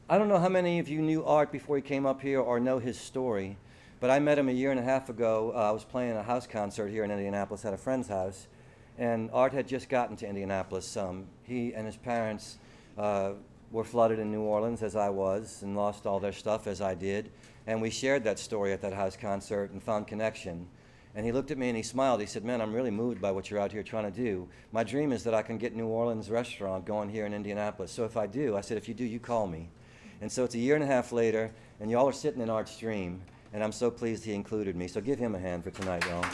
I don't know how many of you knew Art before he came up here or know his story, but I met him a year and a half ago. I was playing a house concert here in Indianapolis at a friend's house, and Art had just gotten to Indianapolis. He and his parents were flooded in New Orleans, as I was, and lost all their stuff, as I did. And we shared that story at that house concert and found connection. And he looked at me and he smiled. He said, "Man, I'm really moved by what you're out here trying to do. My dream is that I can get New Orleans restaurant going here in Indianapolis. So if I do," I said, "if you do, you call me." And so it's a year and a half later, and y'all are sitting in Art's dream, and I'm so pleased he included me. So give him a hand for tonight, y'all.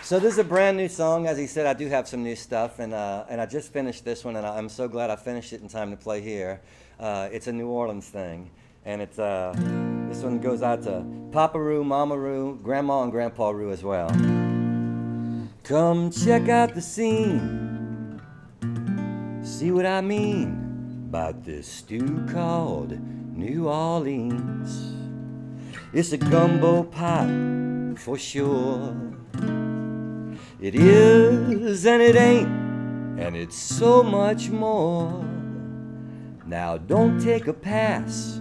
So this is a brand new song. As he said, I do have some new stuff, and I just finished this one, and I'm so glad I finished it in time to play here. It's a New Orleans thing, and it's this one goes out to Papa Roux, Mama Roux, Grandma and Grandpa Roux as well. Come check out the scene, see what I mean about this stew called New Orleans. It's a gumbo pot for sure. It is and it ain't, and it's so much more. Now don't take a pass,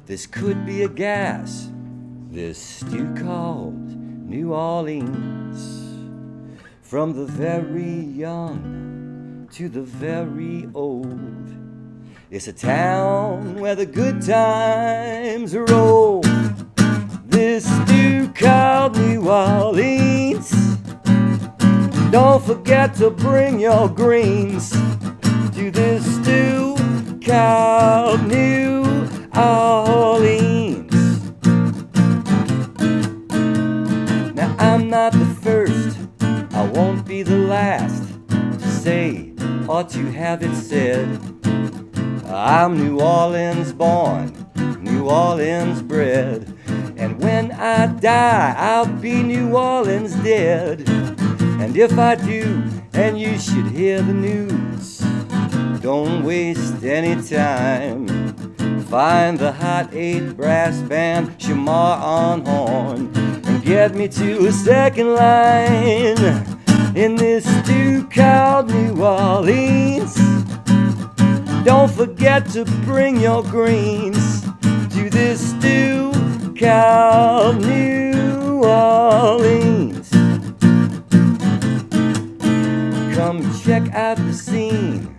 this could be a gas, this stew called New Orleans. From the very young to the very old, it's a town where the good times roll. This stew called New Orleans. Don't forget to bring your greens to this stew called New Orleans. Now I'm not the first, I won't be the last to say or to have it said. I'm New Orleans born, New Orleans bred, and when I die I'll be New Orleans dead. And if I do, and you should hear the news, don't waste any time. Find the Hot 8 brass band, Shamar on horn, and get me to a second line in this stew called New Orleans. Don't forget to bring your greens to this stew called New Orleans. Come check out the scene,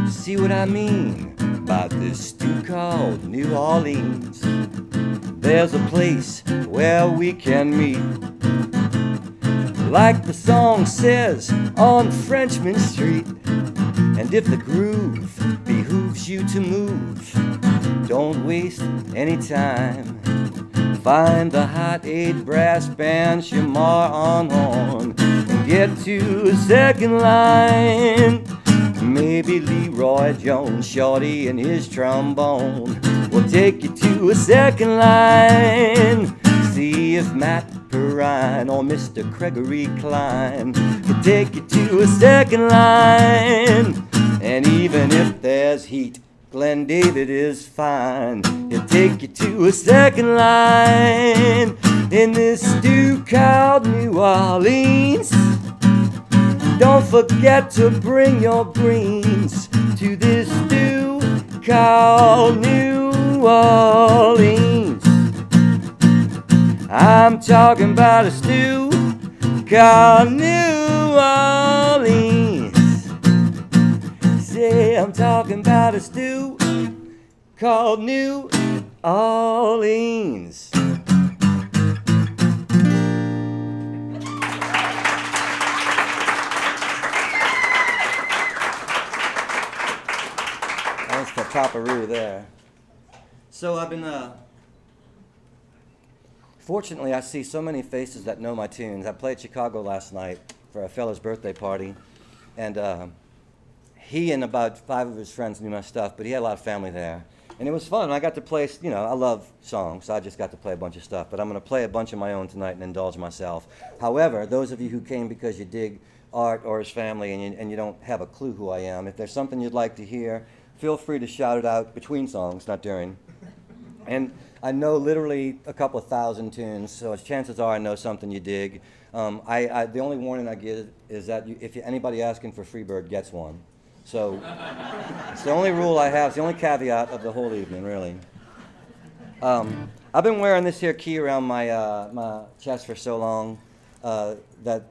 see what I mean about this stew called New Orleans. There's a place where we can meet, like the song says, on Frenchman Street. And if the groove behooves you to move, don't waste any time. Find the Hot 8 brass band, Shamar on horn, and get to a second line. Maybe Leroy Jones, Shorty and his trombone will take you to a second line. See if Matt Perrine or Mr. Gregory Klein can take you to a second line. And even if there's heat, Glenn David is fine. He'll take you to a second line in this stew called New Orleans. Don't forget to bring your greens to this stew called New Orleans. I'm talking about a stew called New Orleans. Say, I'm talking about a stew called New Orleans. That's for Papa Roux there. So I've been, fortunately I see so many faces that know my tunes. I played Chicago last night for a fella's birthday party, and he and about 5 of his friends knew my stuff, but he had a lot of family there. And it was fun. I got to play, you know, I love songs, so I just got to play a bunch of stuff. But I'm going to play a bunch of my own tonight and indulge myself. However, those of you who came because you dig Art or his family and you don't have a clue who I am, if there's something you'd like to hear, feel free to shout it out between songs, not during. And I know literally a couple of thousand tunes, so chances are I know something you dig. The only warning I give is that if anybody asking for Freebird gets one. So it's the only rule I have, it's the only caveat of the whole evening, really. I've been wearing this here key around my chest for so long that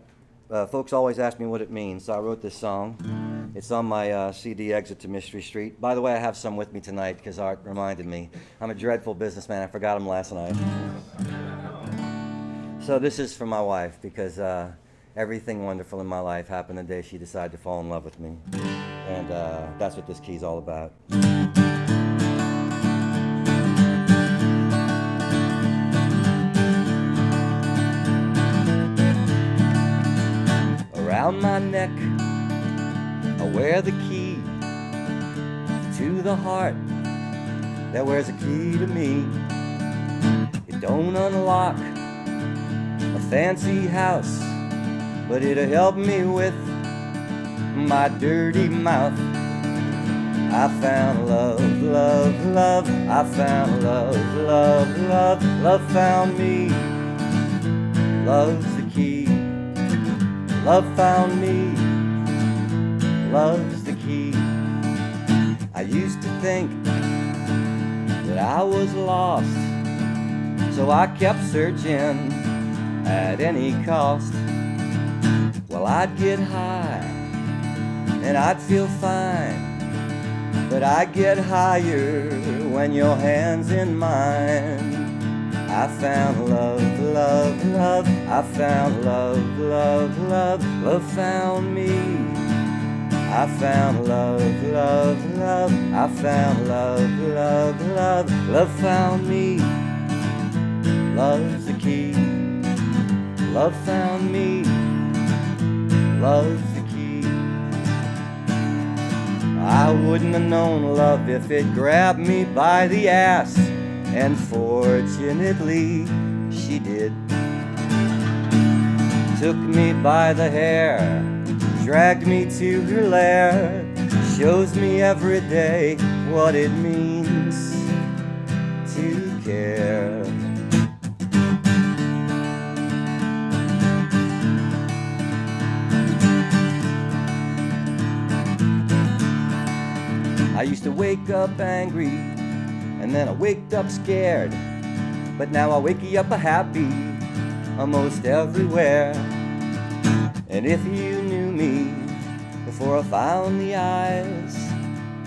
folks always ask me what it means, so I wrote this song. It's on my CD, Exit to Mystery Street. By the way, I have some with me tonight because Art reminded me. I'm a dreadful businessman. I forgot them last night. So this is for my wife because everything wonderful in my life happened the day she decided to fall in love with me. And that's what this key's all about. Around my neck I wear the key to the heart that wears a key to me. It don't unlock a fancy house, but it'll help me with my dirty mouth. I found love, love, love. I found love, love, love. Love found me. Love's the key. Love found me. Love's the key. I used to think that I was lost, so I kept searching at any cost. Well, I'd get high and I'd feel fine, but I get higher when your hand's in mine. I found love, love, love. I found love, love, love. Love found me. I found love, love, love. I found love, love, love. Love found me. Love's the key. Love found me. Love's the key. I wouldn't have known love if it grabbed me by the ass, and fortunately she did. Took me by the hair, dragged me to her lair, shows me every day what it means to care. I used to wake up angry, and then I waked up scared, but now I wake you up happy almost everywhere. And if you knew me before I found the eyes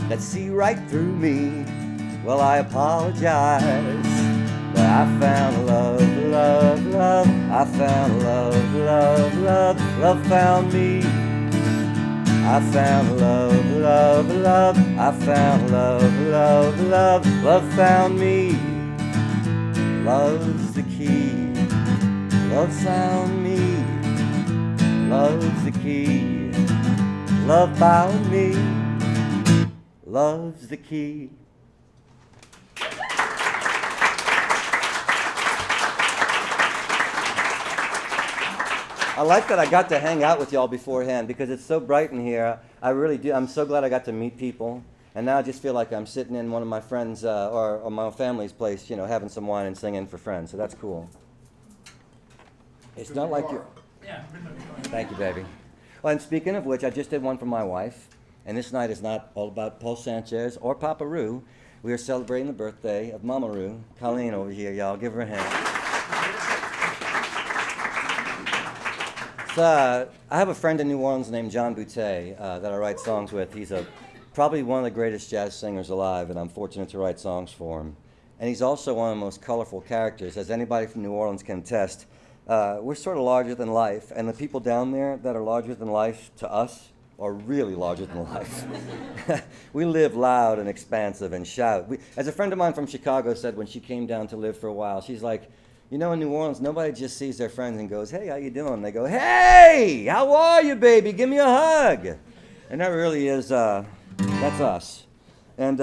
that see right through me, well, I apologize. But I found love, love, love. I found love, love, love. Love found me. I found love, love, love. I found love, love, love. Love found me. Love's the key. Love found me. Love's the key. Love found me. Love's the key. I like that I got to hang out with y'all beforehand because it's so bright in here. I really do. I'm so glad I got to meet people. And now I just feel like I'm sitting in one of my friends' or my family's place, you know, having some wine and singing for friends. So that's cool. It's not like you're... Yeah. Thank you, baby. Well, and speaking of which, I just did one for my wife. And this night is not all about Paul Sanchez or Papa Roux. We are celebrating the birthday of Mama Roux. Colleen over here, y'all. Give her a hand. So, I have a friend in New Orleans named John Boutte that I write songs with. He's probably one of the greatest jazz singers alive, and I'm fortunate to write songs for him. And he's also one of the most colorful characters. As anybody from New Orleans can attest, we're sort of larger than life, and the people down there that are larger than life to us are really larger than life. We live loud and expansive and shout. As a friend of mine from Chicago said when she came down to live for a while, she's like, you know, in New Orleans, nobody just sees their friends and goes, hey, how you doing? They go, hey, how are you, baby? Give me a hug. And that really is, that's us. And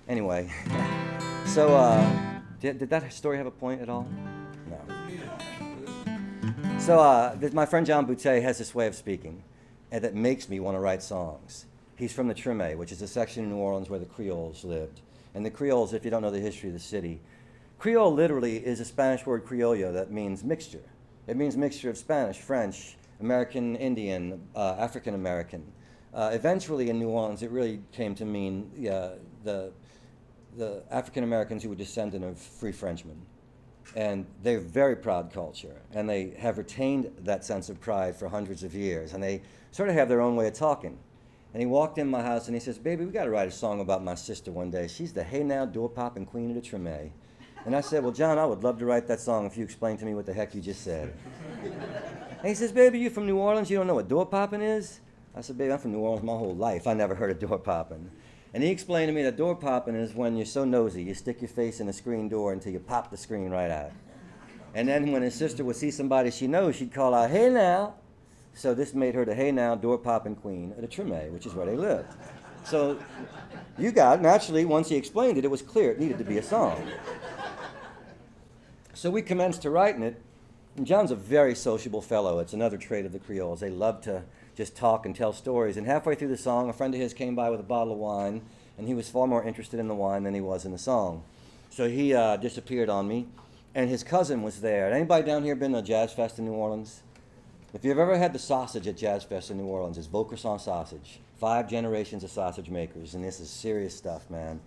anyway, so did that story have a point at all? No. So my friend John Boutte has this way of speaking, and that makes me want to write songs. He's from the Treme, which is a section in New Orleans where the Creoles lived. And the Creoles, if you don't know the history of the city, Creole literally is a Spanish word criollo that means mixture. It means mixture of Spanish, French, American Indian, African American. Eventually in New Orleans, it really came to mean the African Americans who were descendant of free Frenchmen. And they're a very proud culture, and they have retained that sense of pride for hundreds of years, and they sort of have their own way of talking. And he walked in my house and he says, "Baby, we got to write a song about my sister one day. She's the hey now door popping queen of the Treme." And I said, "Well, John, I would love to write that song if you explain to me what the heck you just said." And he says, "Baby, you from New Orleans? You don't know what door popping is?" I said, "Baby, I'm from New Orleans my whole life. I never heard of door popping." And he explained to me that door popping is when you're so nosy, you stick your face in a screen door until you pop the screen right out. And then when his sister would see somebody she knows, she'd call out, "Hey now." So this made her the hey now door popping queen of the Treme, which is where they lived. So you got, naturally, once he explained it, it was clear it needed to be a song. So we commenced to writing it. And John's a very sociable fellow. It's another trait of the Creoles. They love to just talk and tell stories. And halfway through the song, a friend of his came by with a bottle of wine, and he was far more interested in the wine than he was in the song. So he disappeared on me, and his cousin was there. Anybody down here been to a jazz fest in New Orleans? If you've ever had the sausage at Jazz Fest in New Orleans, it's Vaucresson sausage. 5 generations of sausage makers, and this is serious stuff, man.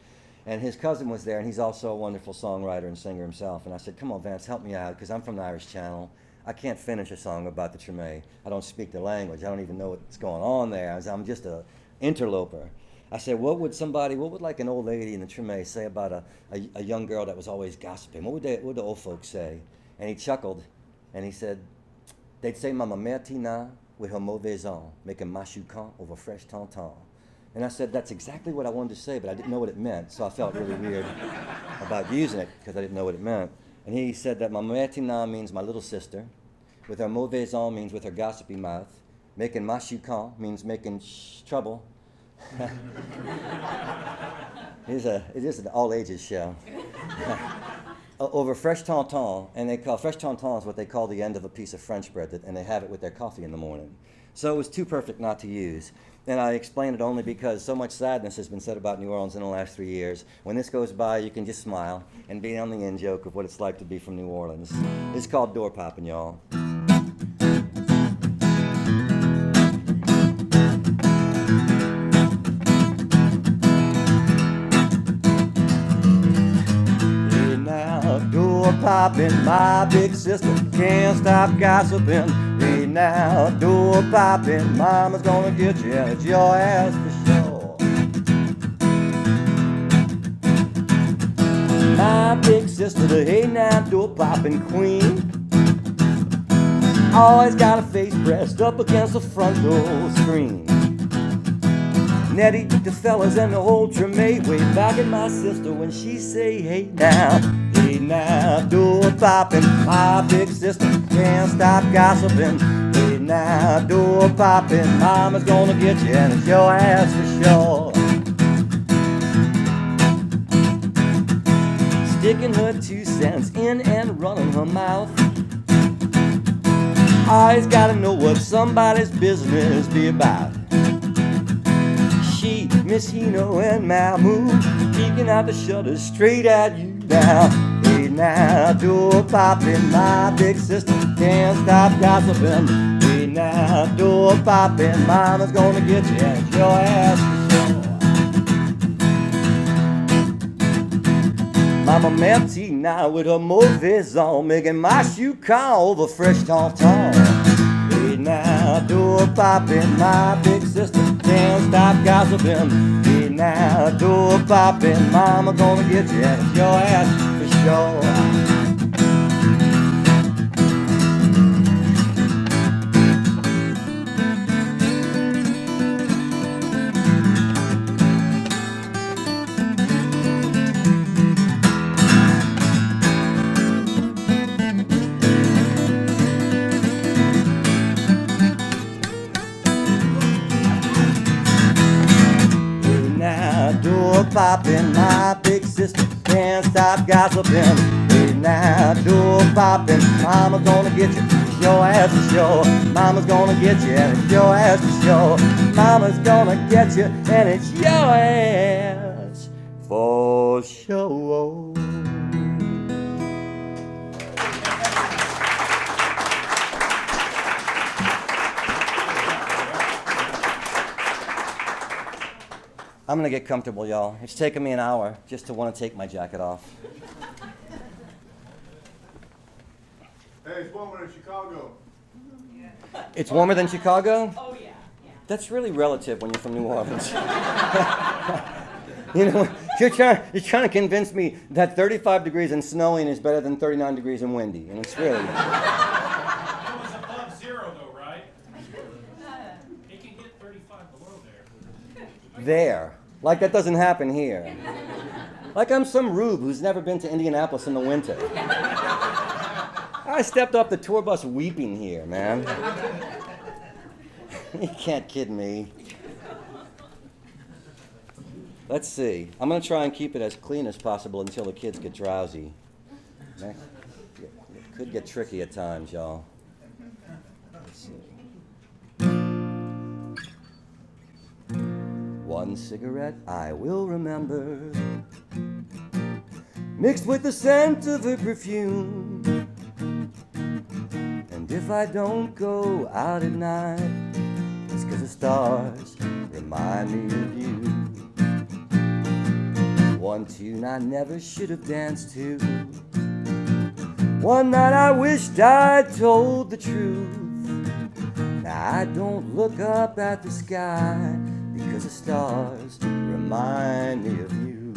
And his cousin was there, and he's also a wonderful songwriter and singer himself. And I said, "Come on, Vance, help me out, because I'm from the Irish Channel. I can't finish a song about the Treme. I don't speak the language. I don't even know what's going on there. I'm just an interloper." I said, what would like an old lady in the Treme say about a young girl that was always gossiping? What would the old folks say? And he chuckled, and he said, "They'd say Mama Mère Tina with her mauvais ans, making machucan over fresh tonton." And I said, that's exactly what I wanted to say, but I didn't know what it meant, so I felt really weird about using it because I didn't know what it meant. And he said that Mama Mère Tina means my little sister, with her mauvais ans means with her gossipy mouth, making machucan means making trouble. It is an all-ages show. Over fresh tonton, and fresh tonton is what they call the end of a piece of French bread, and they have it with their coffee in the morning. So it was too perfect not to use. And I explain it only because so much sadness has been said about New Orleans in the last 3 years. When this goes by, you can just smile and be on the in-joke of what it's like to be from New Orleans. It's called door popping, y'all. Door popping, my big sister can't stop gossiping. Hey now, door popping, mama's gonna get you, and it's your ass for sure. My big sister, the hey now, door popping queen, always got her face pressed up against the front door screen. Nettie, the fellas, and the whole Treme wave back at my sister when she say, "Hey now, hey now, door popping, my big sister can't stop gossiping. Hey now, door popping, mama's gonna get you, and it's your ass for sure." Sticking her 2 cents in and running her mouth. Always gotta know what somebody's business be about. She, Miss Hino, and Mahmoud peeking out the shutters straight at you now. Hey now, door popping, my big sister can't stop gossiping. Hey now, door popping, mama's gonna get you, and it's your ass for sure. Mama Merty now with her mauvais ans, making machucan over fresh tonton. Hey now, door popping, my big sister can't stop gossiping. Hey now, door popping, mama gonna get you, and it's your ass for sure. Door popping, my big sister can't stop gossiping. Hey now, door popping, mama's gonna get you, it's your ass for sure. Mama's gonna get you, and it's your ass for sure. Mama's gonna get you, and it's your ass for sure. I'm gonna get comfortable, y'all. It's taken me an hour just to want to take my jacket off. Hey, it's warmer than Chicago. It's warmer than Chicago? Oh, yeah. That's really relative when you're from New Orleans. You know, you're trying to convince me that 35 degrees and snowing is better than 39 degrees and windy, and it's really. It was above zero, though, right? It can get 35 below there. There. Like that doesn't happen here. Like I'm some rube who's never been to Indianapolis in the winter. I stepped off the tour bus weeping here, man. You can't kid me. Let's see. I'm going to try and keep it as clean as possible until the kids get drowsy. It could get tricky at times, y'all. Let's see. One cigarette I will remember, mixed with the scent of her perfume. And if I don't go out at night, it's 'cause the stars remind me of you. One tune I never should have danced to. One night I wished I'd told the truth. Now I don't look up at the sky, because the stars remind me of you.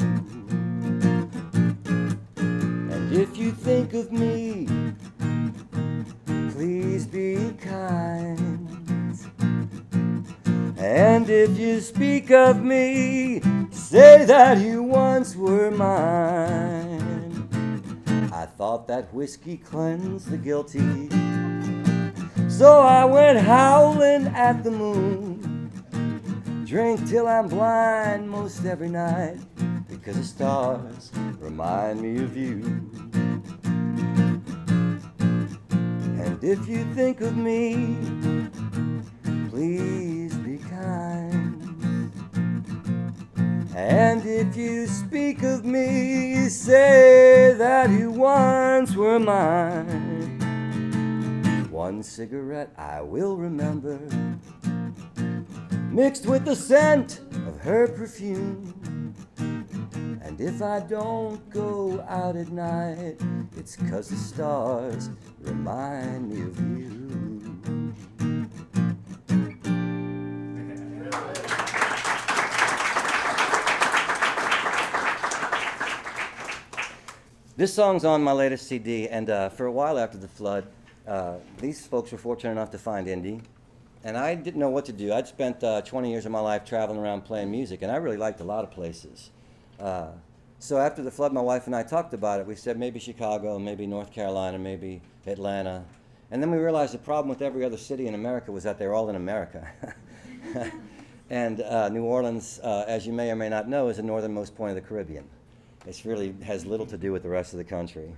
And if you think of me, please be kind. And if you speak of me, say that you once were mine. I thought that whiskey cleansed the guilty, so I went howling at the moon. Drink till I'm blind most every night, because the stars remind me of you. And if you think of me, please be kind. And if you speak of me, say that you once were mine. One cigarette I will remember, mixed with the scent of her perfume. And if I don't go out at night, it's 'cause the stars remind me of you. This song's on my latest CD, and for a while after the flood, these folks were fortunate enough to find Indy. And I didn't know what to do. I'd spent 20 years of my life traveling around playing music, and I really liked a lot of places. So after the flood, my wife and I talked about it. We said maybe Chicago, maybe North Carolina, maybe Atlanta. And then we realized the problem with every other city in America was that they're all in America. And New Orleans, as you may or may not know, is the northernmost point of the Caribbean. It really has little to do with the rest of the country.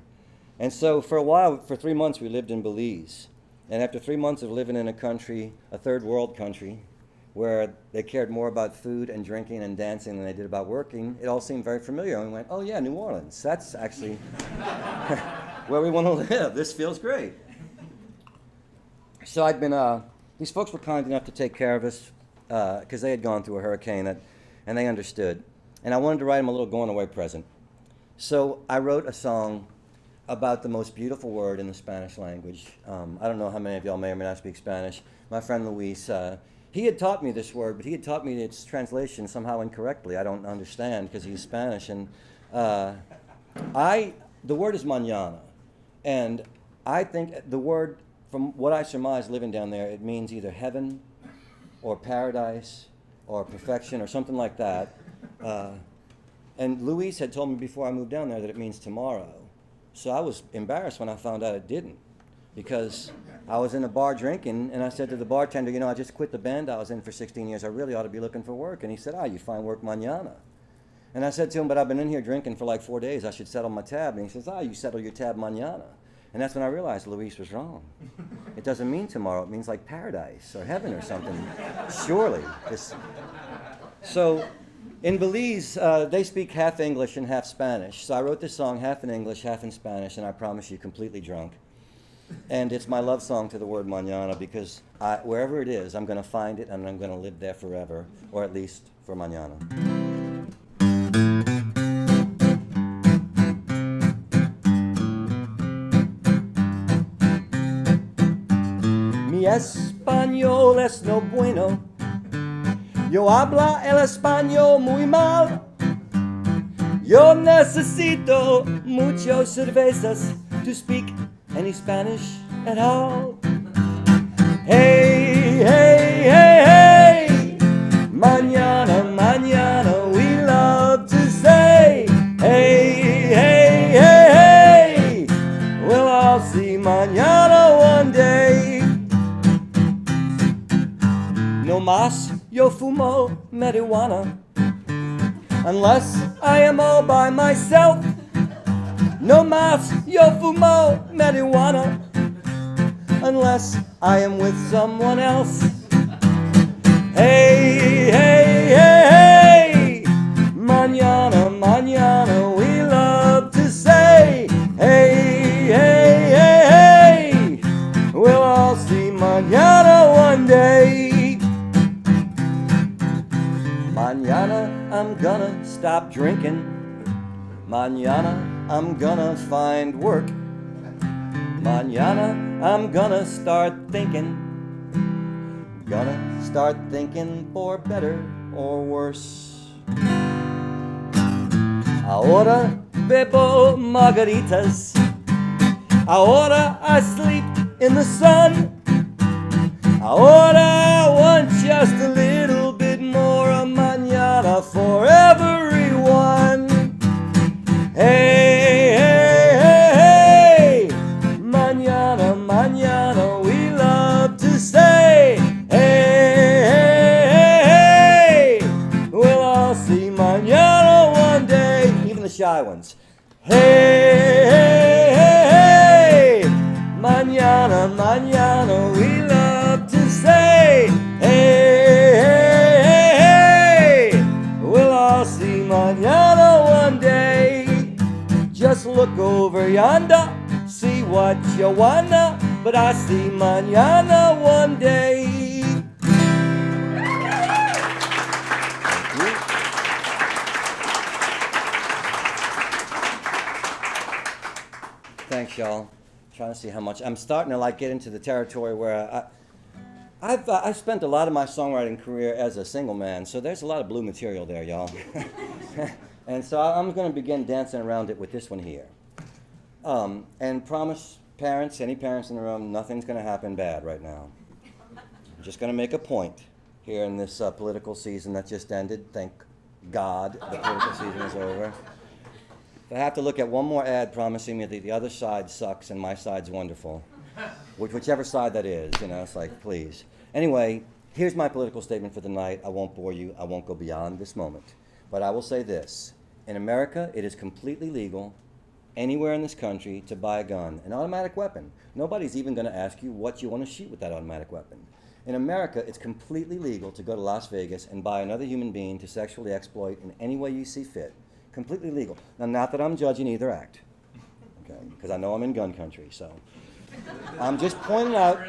And so for a while, for 3 months, we lived in Belize. And after 3 months of living in a country, a third world country, where they cared more about food and drinking and dancing than they did about working, it all seemed very familiar. And we went, oh yeah, New Orleans. That's actually where we want to live. This feels great. So I'd been, these folks were kind enough to take care of us because they had gone through a hurricane and they understood. And I wanted to write them a little going away present. So I wrote a song about the most beautiful word in the Spanish language. I don't know how many of y'all may or may not speak Spanish. My friend Luis, he had taught me this word, but he had taught me its translation somehow incorrectly. I don't understand because he's Spanish. And the word is mañana. And I think the word, from what I surmise living down there, it means either heaven or paradise or perfection or something like that. And Luis had told me before I moved down there that it means tomorrow. So I was embarrassed when I found out it didn't, because I was in a bar drinking, and I said to the bartender, you know, I just quit the band I was in for 16 years. I really ought to be looking for work. And he said, you find work mañana. And I said to him, but I've been in here drinking for like 4 days. I should settle my tab. And he says, you settle your tab mañana. And that's when I realized Luis was wrong. It doesn't mean tomorrow. It means like paradise or heaven or something. Surely. So In Belize, they speak half English and half Spanish. So I wrote this song half in English, half in Spanish, and I promise you, completely drunk. And it's my love song to the word mañana because wherever it is, I'm going to find it and I'm going to live there forever, or at least for mañana. Mi español es no bueno. Yo habla el español muy mal. Yo necesito muchas cervezas to speak any Spanish at all. Hey, hey, hey, hey. Mañana, mañana, we love to say. Hey, hey, hey, hey. We'll all see mañana one day. No más yo fumo marijuana unless I am all by myself. No más yo fumo marijuana unless I am with someone else. Hey, hey, hey, hey. Mañana, mañana, we love to say. Hey, hey, hey, hey. We'll all see mañana one day. Mañana I'm gonna stop drinking. Mañana I'm gonna find work. Mañana I'm gonna start thinking. Gonna start thinking for better or worse. Ahora bebo margaritas. Ahora I sleep in the sun. Ahora I want just a little bit more of mañana for everyone. Hey, hey, hey, hey. Mañana, mañana, we love to say. Hey, hey, hey, hey. We'll all see mañana one day. Even the shy ones. Hey, hey, hey, hey. Mañana, mañana, we love to say. Hey, hey, hey, hey. We'll all see mañana one day. Just look over yonder, see what you wanna, but I see mañana one day. Thanks, y'all. Trying to see how much I'm starting to get into the territory where I've spent a lot of my songwriting career as a single man, so there's a lot of blue material there, y'all. And so I'm going to begin dancing around it with this one here. And promise parents, any parents in the room, nothing's going to happen bad right now. I'm just going to make a point here in this political season that just ended. Thank God the political season is over. If I have to look at one more ad promising me that the other side sucks and my side's wonderful, whichever side that is, it's like, please. Anyway, here's my political statement for the night. I won't bore you. I won't go beyond this moment. But I will say this. In America, it is completely legal anywhere in this country to buy a gun, an automatic weapon. Nobody's even going to ask you what you want to shoot with that automatic weapon. In America, it's completely legal to go to Las Vegas and buy another human being to sexually exploit in any way you see fit. Completely legal. Now, not that I'm judging either act, okay? Because I know I'm in gun country, so. I'm just pointing out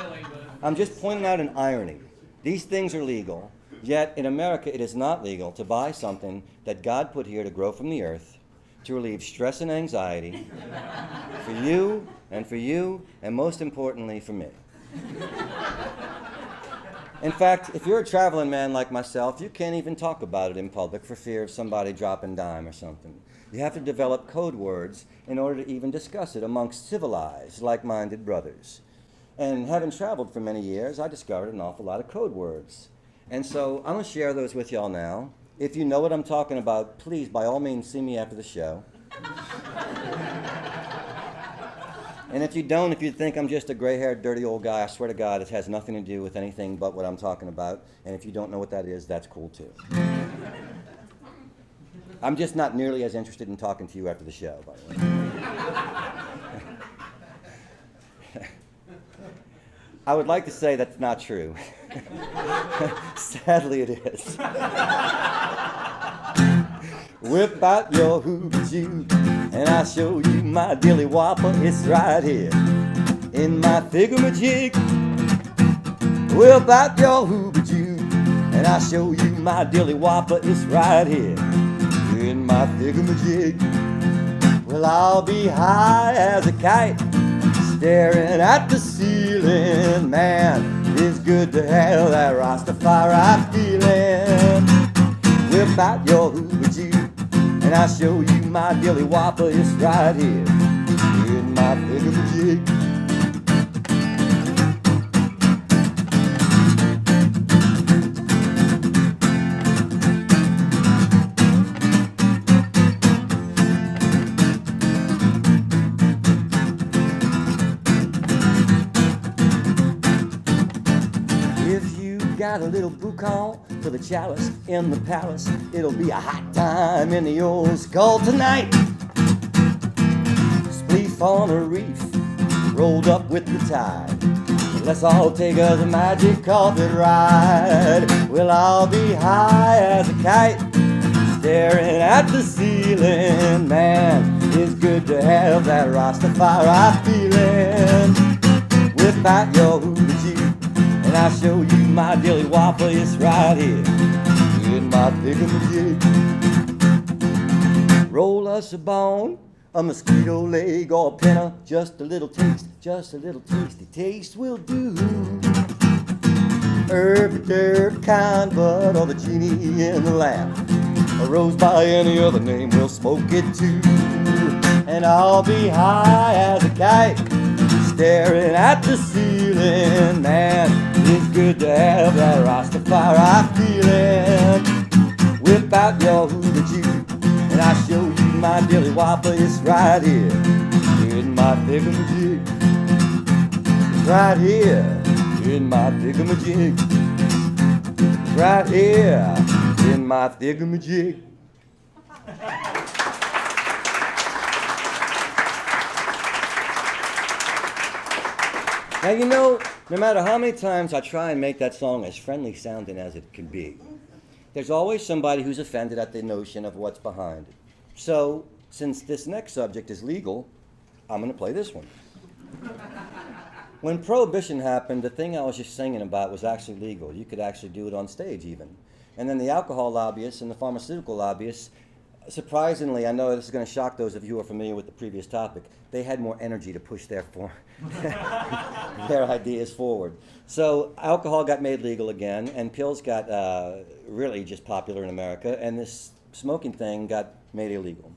an irony. These things are legal, yet in America it is not legal to buy something that God put here to grow from the earth, to relieve stress and anxiety, for you, and most importantly, for me. In fact, if you're a traveling man like myself, you can't even talk about it in public for fear of somebody dropping dime or something. You have to develop code words in order to even discuss it amongst civilized, like-minded brothers. And having traveled for many years, I discovered an awful lot of code words. And so I'm going to share those with y'all now. If you know what I'm talking about, please, by all means, see me after the show. And if you don't, if you think I'm just a gray-haired, dirty old guy, I swear to God, it has nothing to do with anything but what I'm talking about. And if you don't know what that is, that's cool too. I'm just not nearly as interested in talking to you after the show, by the way. I would like to say that's not true. Sadly, it is. Whip out your hoochie Jew, and I'll show you my dilly whopper. It's right here in my thingamajig. Whip out your hoochie Jew, and I'll show you my dilly whopper. It's right here in my thingamajig. Well, I'll be high as a kite, staring at the ceiling. Man, it's good to have that Rastafari feeling. Whip out your hoochie Jew, and I'll show you my dilly whopper. It's right here in my thingamajig. If you got a little boucan for the chalice in the palace, it'll be a hot time in the old skull tonight. Spleef on a reef, rolled up with the tide. Let's all take us a magic carpet ride. Well, I'll be high as a kite, staring at the ceiling. Man, it's good to have that Rastafari feeling. Whip out your hoochie Jew, and I'll show you my dilly whopper. It's right here in my thingamajig. Roll us a bone, a mosquito leg or a pinner. Just a little taste, just a little tasty taste will do. Herb, dirt, kind bud, or the genie in the lamp. A rose by any other name, we'll smoke it too. And I'll be high as a kite, staring at the ceiling. Man, it's good to have that Rastafari feeling. Whip out your hoochie Jew, and I'll show you my dilly whopper. It's right here in my thingamajig. It's right here in my thingamajig. It's right here in my thingamajig. Now, you know, no matter how many times I try and make that song as friendly sounding as it can be, there's always somebody who's offended at the notion of what's behind it. So, since this next subject is legal, I'm going to play this one. When Prohibition happened, the thing I was just singing about was actually legal. You could actually do it on stage even. And then the alcohol lobbyists and the pharmaceutical lobbyists, surprisingly, I know this is going to shock those of you who are familiar with the previous topic, they had more energy to push their ideas forward. So alcohol got made legal again, and pills got really just popular in America, and this smoking thing got made illegal.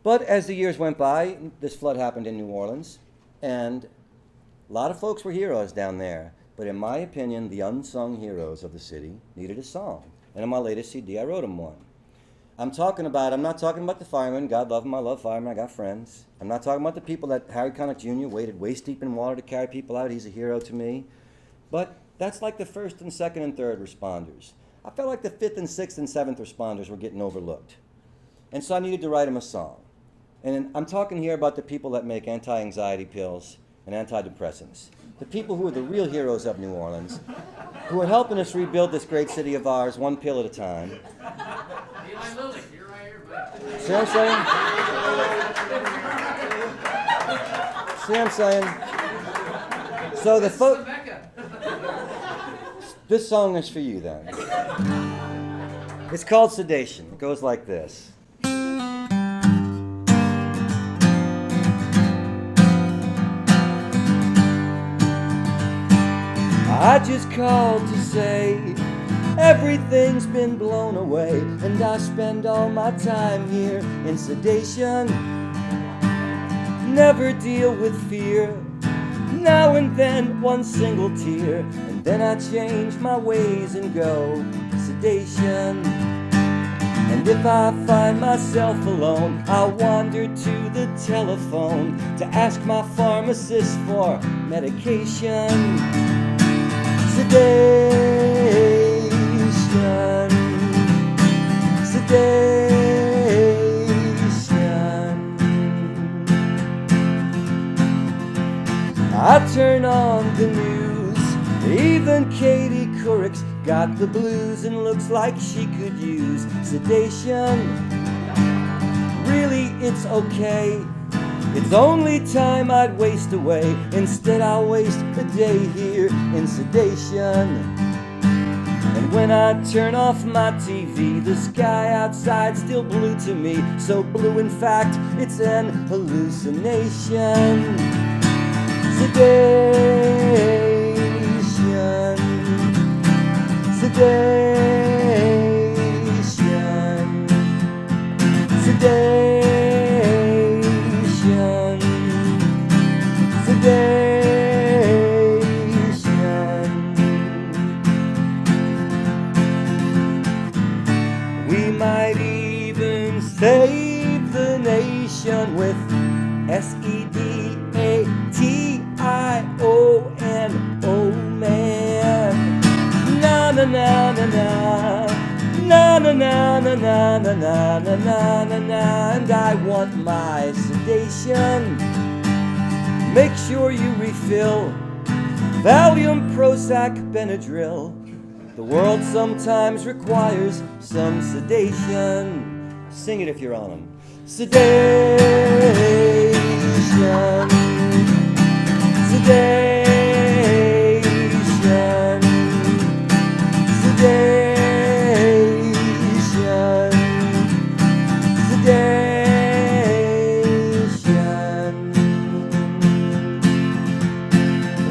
But as the years went by, this flood happened in New Orleans, and a lot of folks were heroes down there. But in my opinion, the unsung heroes of the city needed a song. And on my latest CD, I wrote them one. I'm not talking about the firemen. God love them, I love firemen, I got friends. I'm not talking about the people that Harry Connick Jr. waded waist deep in water to carry people out. He's a hero to me. But that's like the first and second and third responders. I felt like the fifth and sixth and seventh responders were getting overlooked. And so I needed to write them a song. And I'm talking here about the people that make anti-anxiety pills and antidepressants. The people who are the real heroes of New Orleans, who are helping us rebuild this great city of ours one pill at a time. See what I'm saying? See what I'm saying? So the this song is for you then. It's called Sedation. It goes like this. I just called to say everything's been blown away, and I spend all my time here in sedation. Never deal with fear, now and then one single tear, and then I change my ways and go sedation. And if I find myself alone, I'll wander to the telephone to ask my pharmacist for medication. Sedation, sedation. I turn on the news, even Katie Couric's got the blues and looks like she could use sedation. Really, it's okay. It's only time I'd waste away. Instead, I'll waste a day here in sedation. And when I turn off my TV, the sky outside's still blue to me. So blue, in fact, it's an hallucination. Sedation. Sedation. Sedation. Sedation. We might even save the nation with SEDATION. Oh man. Na na na na na. Na na na na na na na na na na na. And I want my sedation. Make sure you refill Valium, Prozac, Benadryl. The world sometimes requires some sedation. Sing it if you're on them. Sedation. Sedation. Sedation. Sedation.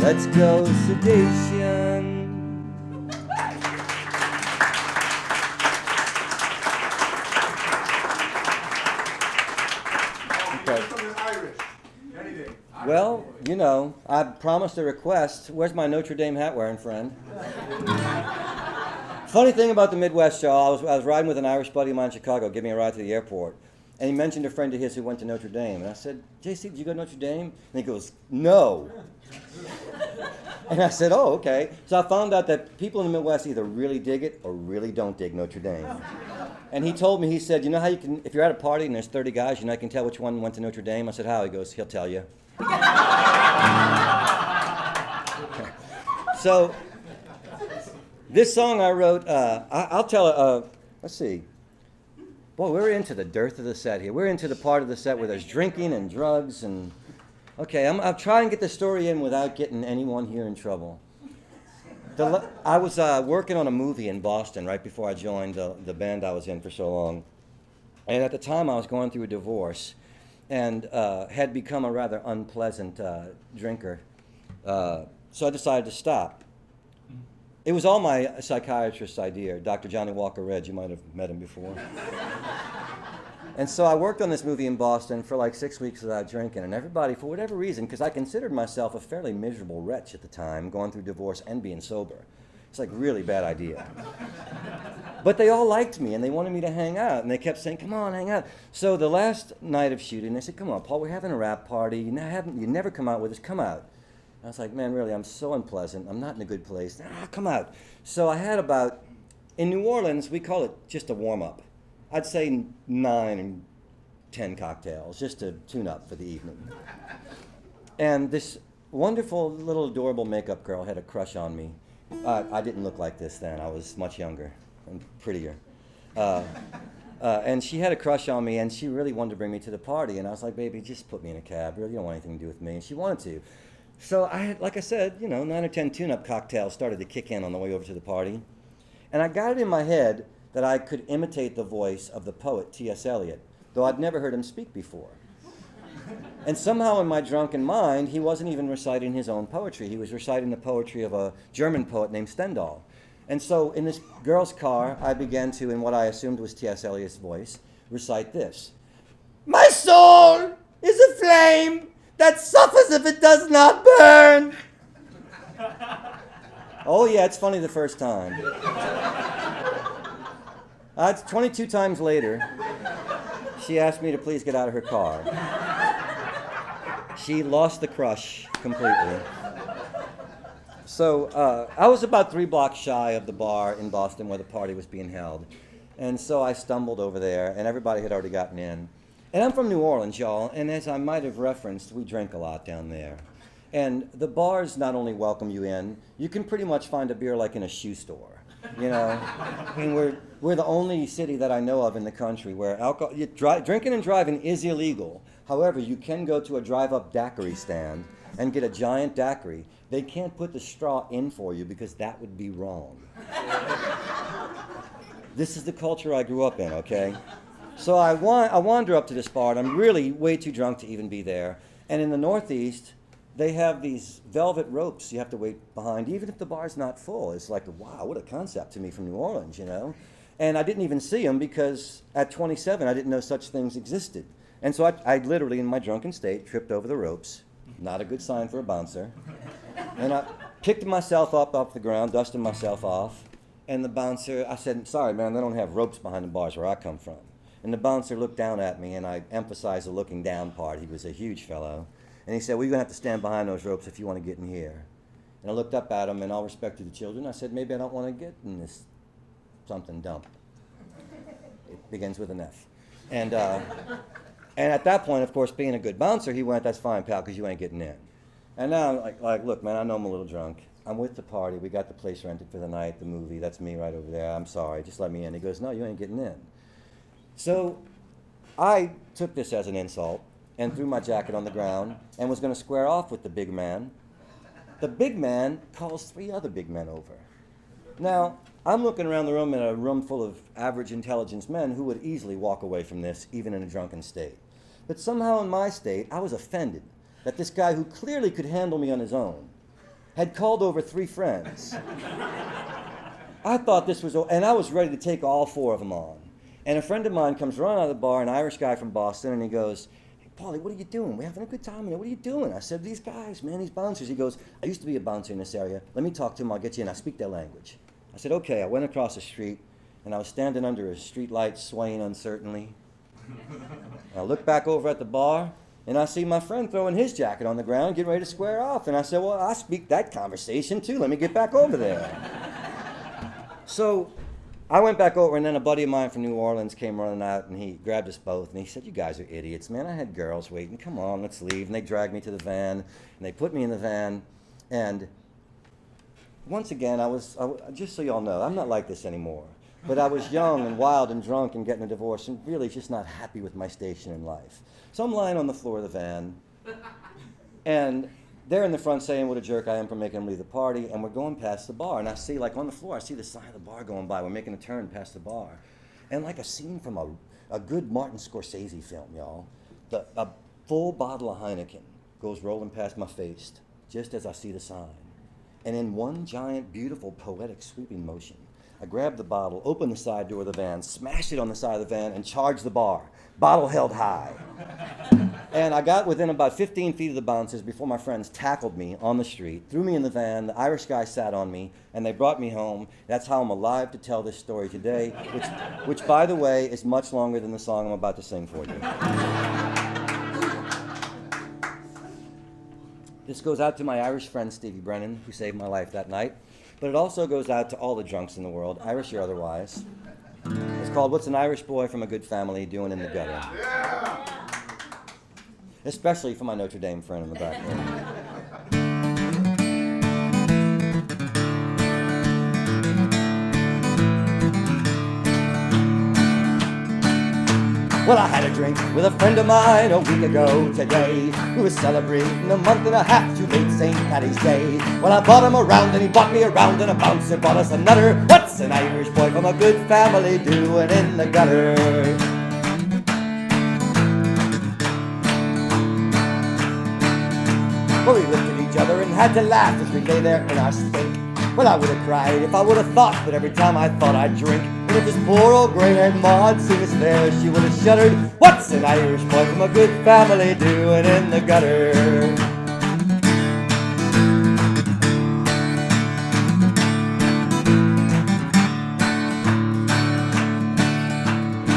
Let's go sedation. Something Irish. Anything. Well, you know, I promised a request. Where's my Notre Dame hat wearing friend? Funny thing about the Midwest, y'all, I was riding with an Irish buddy of mine in Chicago, giving me a ride to the airport. And he mentioned a friend of his who went to Notre Dame. And I said, JC, did you go to Notre Dame? And he goes, no. And I said, oh, okay. So I found out that people in the Midwest either really dig it or really don't dig Notre Dame. And he told me, he said, you know how you can, if you're at a party and there's 30 guys, you know, I can tell which one went to Notre Dame? I said, how? He goes, he'll tell you. So, this song I wrote, I'll tell, let's see. Boy, we're into the dearth of the set here. We're into the part of the set where there's drinking and drugs and... Okay, I'll try and get the story in without getting anyone here in trouble. I was working on a movie in Boston right before I joined the band I was in for so long. And at the time I was going through a divorce and had become a rather unpleasant drinker. So I decided to stop. It was all my psychiatrist's idea, Dr. Johnny Walker Red. You might have met him before. And so I worked on this movie in Boston for like 6 weeks without drinking. And everybody, for whatever reason, because I considered myself a fairly miserable wretch at the time, going through divorce and being sober. It's like really bad idea. But they all liked me and they wanted me to hang out. And they kept saying, come on, hang out. So the last night of shooting, they said, come on, Paul, we're having a rap party. You never come out with us. Come out. I was like, man, really, I'm so unpleasant. I'm not in a good place. Come out. So I had about, in New Orleans, we call it just a warm-up. I'd say 9 and 10 cocktails, just to tune up for the evening. And this wonderful little adorable makeup girl had a crush on me. I didn't look like this then. I was much younger and prettier. And she had a crush on me, and she really wanted to bring me to the party. And I was like, baby, just put me in a cab. Really, you don't want anything to do with me. And she wanted to. So I had, like I said, 9 or 10 tune-up cocktails started to kick in on the way over to the party. And I got it in my head that I could imitate the voice of the poet T.S. Eliot, though I'd never heard him speak before. And somehow in my drunken mind, he wasn't even reciting his own poetry. He was reciting the poetry of a German poet named Stendhal. And so in this girl's car, I began to, in what I assumed was T.S. Eliot's voice, recite this. My soul is a flame that suffers if it does not burn. Oh yeah, it's funny the first time. It's 22 times later, she asked me to please get out of her car. She lost the crush completely. So I was about 3 blocks shy of the bar in Boston where the party was being held. And so I stumbled over there, and everybody had already gotten in. And I'm from New Orleans, y'all, and as I might have referenced, we drink a lot down there. And the bars not only welcome you in, you can pretty much find a beer like in a shoe store. You know, I mean, we're the only city that I know of in the country where drinking and driving is illegal. However, you can go to a drive-up daiquiri stand and get a giant daiquiri. They can't put the straw in for you because that would be wrong. This is the culture I grew up in, okay? So I wander up to this bar, and I'm really way too drunk to even be there. And in the Northeast, they have these velvet ropes you have to wait behind, even if the bar's not full. It's like, wow, what a concept to me from New Orleans, you know? And I didn't even see them because at 27, I didn't know such things existed. And so I literally, in my drunken state, tripped over the ropes. Not a good sign for a bouncer. And I picked myself up off the ground, dusted myself off. And the bouncer, I said, sorry, man, they don't have ropes behind the bars where I come from. And the bouncer looked down at me, and I emphasized the looking down part. He was a huge fellow. And he said, well, you're going to have to stand behind those ropes if you want to get in here. And I looked up at him, and all respect to the children, I said, maybe I don't want to get in this something dumb. It begins with an F. And at that point, of course, being a good bouncer, he went, that's fine, pal, because you ain't getting in. And now I'm like, look, man, I know I'm a little drunk. I'm with the party. We got the place rented for the night, the movie. That's me right over there. I'm sorry. Just let me in. He goes, no, you ain't getting in. So I took this as an insult and threw my jacket on the ground and was going to square off with the big man. The big man calls 3 other big men over. Now, I'm looking around the room in a room full of average intelligence men who would easily walk away from this, even in a drunken state. But somehow in my state, I was offended that this guy who clearly could handle me on his own had called over 3 friends. I thought this was, and I was ready to take all 4 of them on. And a friend of mine comes running out of the bar, an Irish guy from Boston, and he goes, hey, Paulie, what are you doing? We're having a good time. What are you doing? I said, these guys, man, these bouncers. He goes, I used to be a bouncer in this area. Let me talk to them. I'll get you in. I speak their language. I said, okay. I went across the street, and I was standing under a street light, swaying uncertainly. I looked back over at the bar, and I see my friend throwing his jacket on the ground, getting ready to square off. And I said, well, I speak that conversation, too. Let me get back over there. So I went back over, and then a buddy of mine from New Orleans came running out, and he grabbed us both, and he said, you guys are idiots, man. I had girls waiting. Come on, let's leave. And they dragged me to the van, and they put me in the van. And once again, just so y'all know, I'm not like this anymore. But I was young and wild and drunk and getting a divorce and really just not happy with my station in life. So I'm lying on the floor of the van, and they're in the front saying what a jerk I am for making them leave the party, and we're going past the bar, and I see, like on the floor, I see the sign of the bar going by. We're making a turn past the bar. And like a scene from a good Martin Scorsese film, y'all, a full bottle of Heineken goes rolling past my face just as I see the sign. And in one giant, beautiful, poetic, sweeping motion, I grabbed the bottle, opened the side door of the van, smashed it on the side of the van, and charged the bar, bottle held high. And I got within about 15 feet of the bouncers before my friends tackled me on the street, threw me in the van, the Irish guy sat on me, and they brought me home. That's how I'm alive to tell this story today, which by the way, is much longer than the song I'm about to sing for you. This goes out to my Irish friend Stevie Brennan, who saved my life that night. But it also goes out to all the drunks in the world, Irish or otherwise. It's called What's an Irish Boy from a Good Family Doing in the Gutter? Yeah! Especially for my Notre Dame friend in the back room. Well, I had a drink with a friend of mine a week ago today, who was celebrating a month and a half too late St. Paddy's Day. Well, I bought him around and he bought me around, and a bouncer bought us a nutter. What's an Irish boy from a good family doing in the gutter? Well, we looked at each other and had to laugh as we lay there in our stink. Well, I would have cried if I would have thought, but every time I thought I'd drink. And if this poor old gray-haired ma had seen us there, she would have shuddered. What's an Irish boy from a good family doing in the gutter?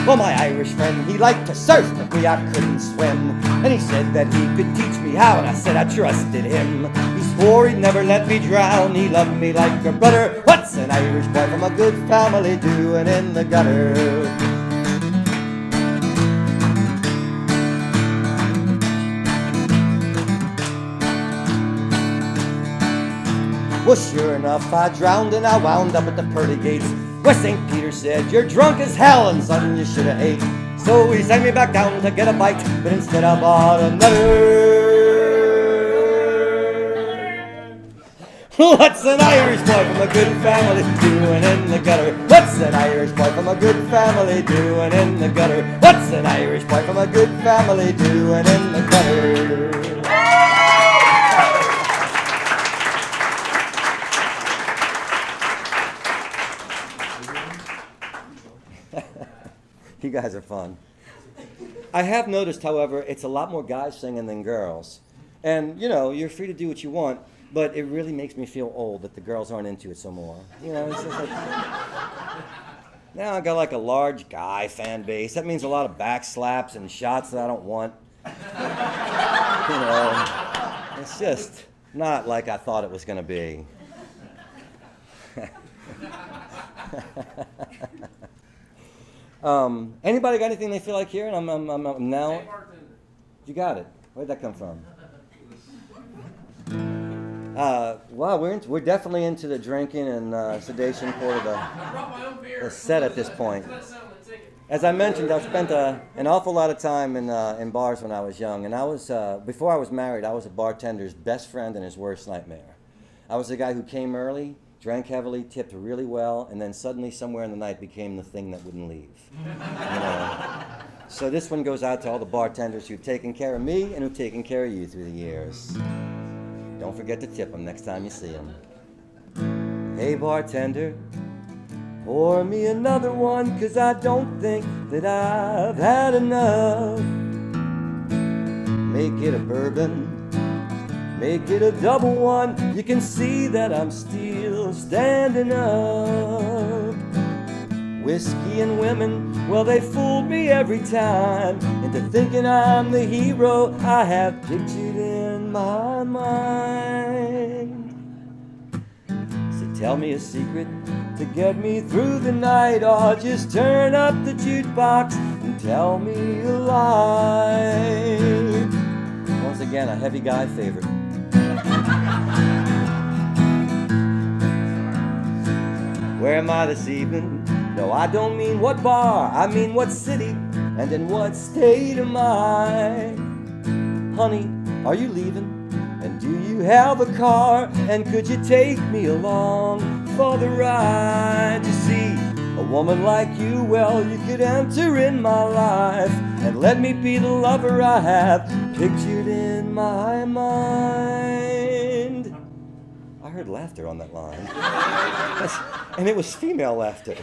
Well, my Irish friend, he liked to surf, but me, I couldn't swim. And he said that he could teach me how, and I said I trusted him. He swore he'd never let me drown, he loved me like a brother. What's an Irish boy from a good family doing in the gutter? Well, sure enough, I drowned and I wound up at the pearly gates. Where St. Peter said, you're drunk as hell and son, you should have ate. So he sent me back down to get a bite, but instead I bought another. What's an Irish boy from a good family doing in the gutter? What's an Irish boy from a good family doing in the gutter? What's an Irish boy from a good family doing in the gutter? You guys are fun. I have noticed, however, it's a lot more guys singing than girls. And, you know, you're free to do what you want, but it really makes me feel old that the girls aren't into it so more. You know, it's just like... Now I got like a large guy fan base. That means a lot of back slaps and shots that I don't want. You know, it's just not like I thought it was going to be. Anybody got anything they feel like hearing? I'm now. You got it. Where'd that come from? Wow, we're definitely into the drinking and sedation part of the set at this point. As I mentioned, I've spent an awful lot of time in bars when I was young, and I was before I was married, I was a bartender's best friend and his worst nightmare. I was the guy who came early, drank heavily, tipped really well, and then suddenly somewhere in the night became the thing that wouldn't leave. You know? So this one goes out to all the bartenders who've taken care of me and who've taken care of you through the years. Don't forget to tip them next time you see them. Hey bartender, pour me another one, 'cause I don't think that I've had enough. Make it a bourbon, make it a double one. You can see that I'm still standing up. Whiskey and women, well, they fooled me every time into thinking I'm the hero I have pictured in my mind. So tell me a secret to get me through the night, or just turn up the jukebox and tell me a lie. Once again, a heavy guy favorite. Where am I this evening? No, I don't mean what bar, I mean what city, and in what state am I? Honey, are you leaving? And do you have a car? And could you take me along for the ride? You see, a woman like you, well, you could enter in my life and let me be the lover I have pictured in my mind. I heard laughter on that line. And it was female laughter.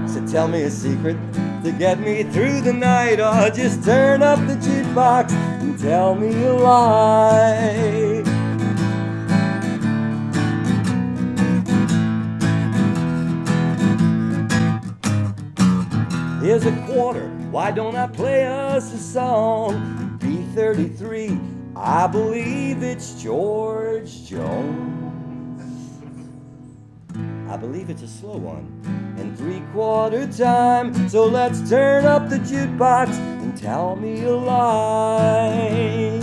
So tell me a secret to get me through the night, or just turn up the jukebox and tell me a lie. Here's a quarter, why don't I play us a song? B-33, I believe it's George Jones. I believe it's a slow one, in 3/4 time. So let's turn up the jukebox and tell me a lie.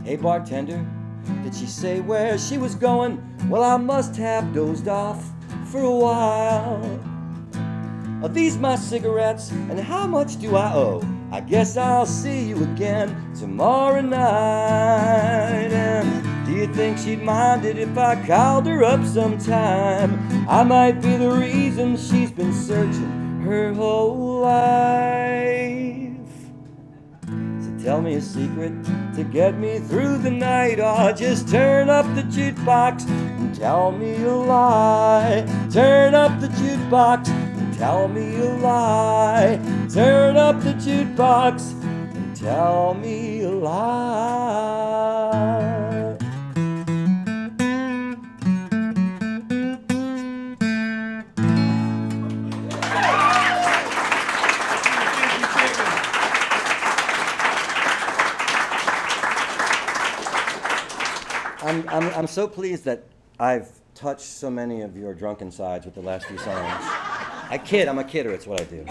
Hey bartender, did she say where she was going? Well, I must have dozed off for a while. Are these my cigarettes, and how much do I owe? I guess I'll see you again tomorrow night. And do you think she'd mind it if I called her up sometime? I might be the reason she's been searching her whole life. So tell me a secret to get me through the night, or just turn up the jukebox and tell me a lie. Turn up the jukebox and tell me a lie. Turn up the jukebox and tell me a lie. I'm so pleased that I've touched so many of your drunken sides with the last few songs. I kid, I'm a kidder, it's what I do.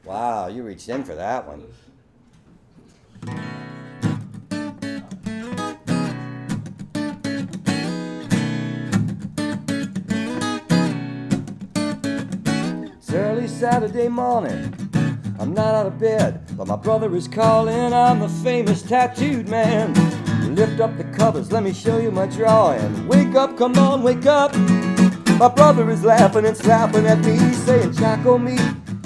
Wow, you reached in for that one. It's early Saturday morning. I'm not out of bed, but my brother is calling. I'm the famous tattooed man. Lift up the covers, let me show you my drawing. Wake up, come on, wake up. My brother is laughing and slapping at me, saying, Chaco me,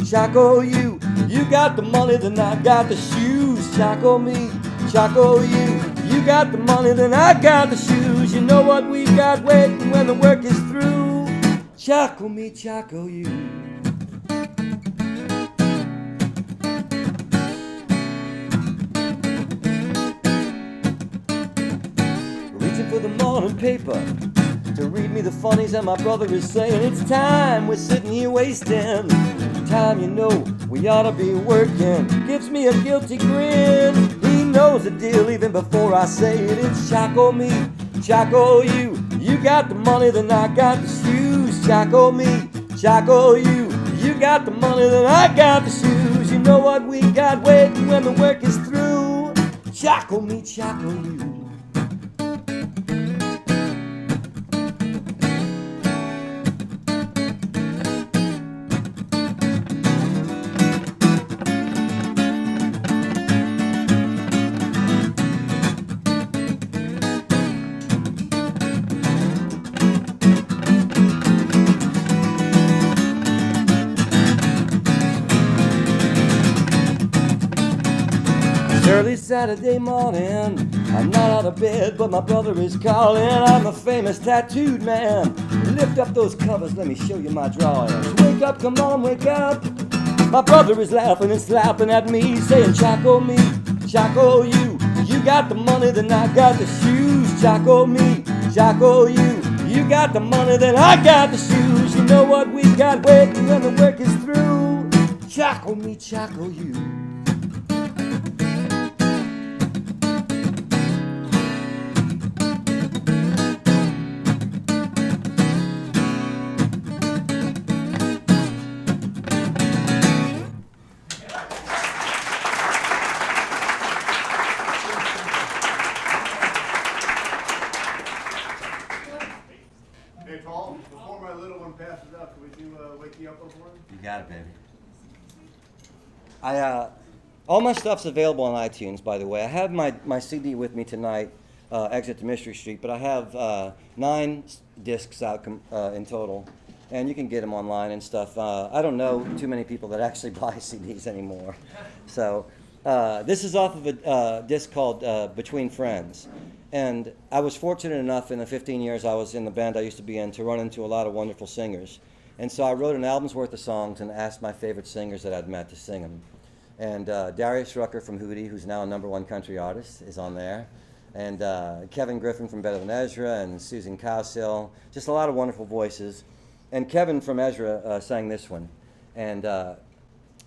Chaco you. You got the money, then I got the shoes. Chaco me, Chaco you. You got the money, then I got the shoes. You know what we got waiting when the work is through. Chaco me, Chaco you. Reaching for the morning paper to read me the funnies, and my brother is saying, it's time, we're sitting here wasting time, you know, we ought to be working. Gives me a guilty grin. He knows the deal even before I say it. It's Chaco me, Chaco you. You got the money, then I got the shoes. Chaco me, Chaco you. You got the money, then I got the shoes. You know what we got waiting when the work is through. Chaco me, Chaco you. Early Saturday morning, I'm not out of bed, but my brother is calling. I'm the famous tattooed man. Lift up those covers, let me show you my drawings. Wake up, come on, wake up. My brother is laughing and slapping at me, saying, Chaco me, Chaco you. You got the money, then I got the shoes. Chaco me, Chaco you. You got the money, then I got the shoes. You know what we got waiting when the work is through. Chaco me, Chaco you. Hey, Paul, before my little one passes out, can you wake me up before him? You got it, baby. All my stuff's available on iTunes, by the way. I have my CD with me tonight, Exit to Mystery Street, but I have 9 discs out in total, and you can get them online and stuff. I don't know too many people that actually buy CDs anymore. So this is off of a disc called Between Friends. And I was fortunate enough in the 15 years I was in the band I used to be in to run into a lot of wonderful singers. And so I wrote an album's worth of songs and asked my favorite singers that I'd met to sing them. And Darius Rucker from Hootie, who's now a #1 country artist, is on there. And Kevin Griffin from Better Than Ezra, and Susan Cowsill, just a lot of wonderful voices. And Kevin from Ezra sang this one. And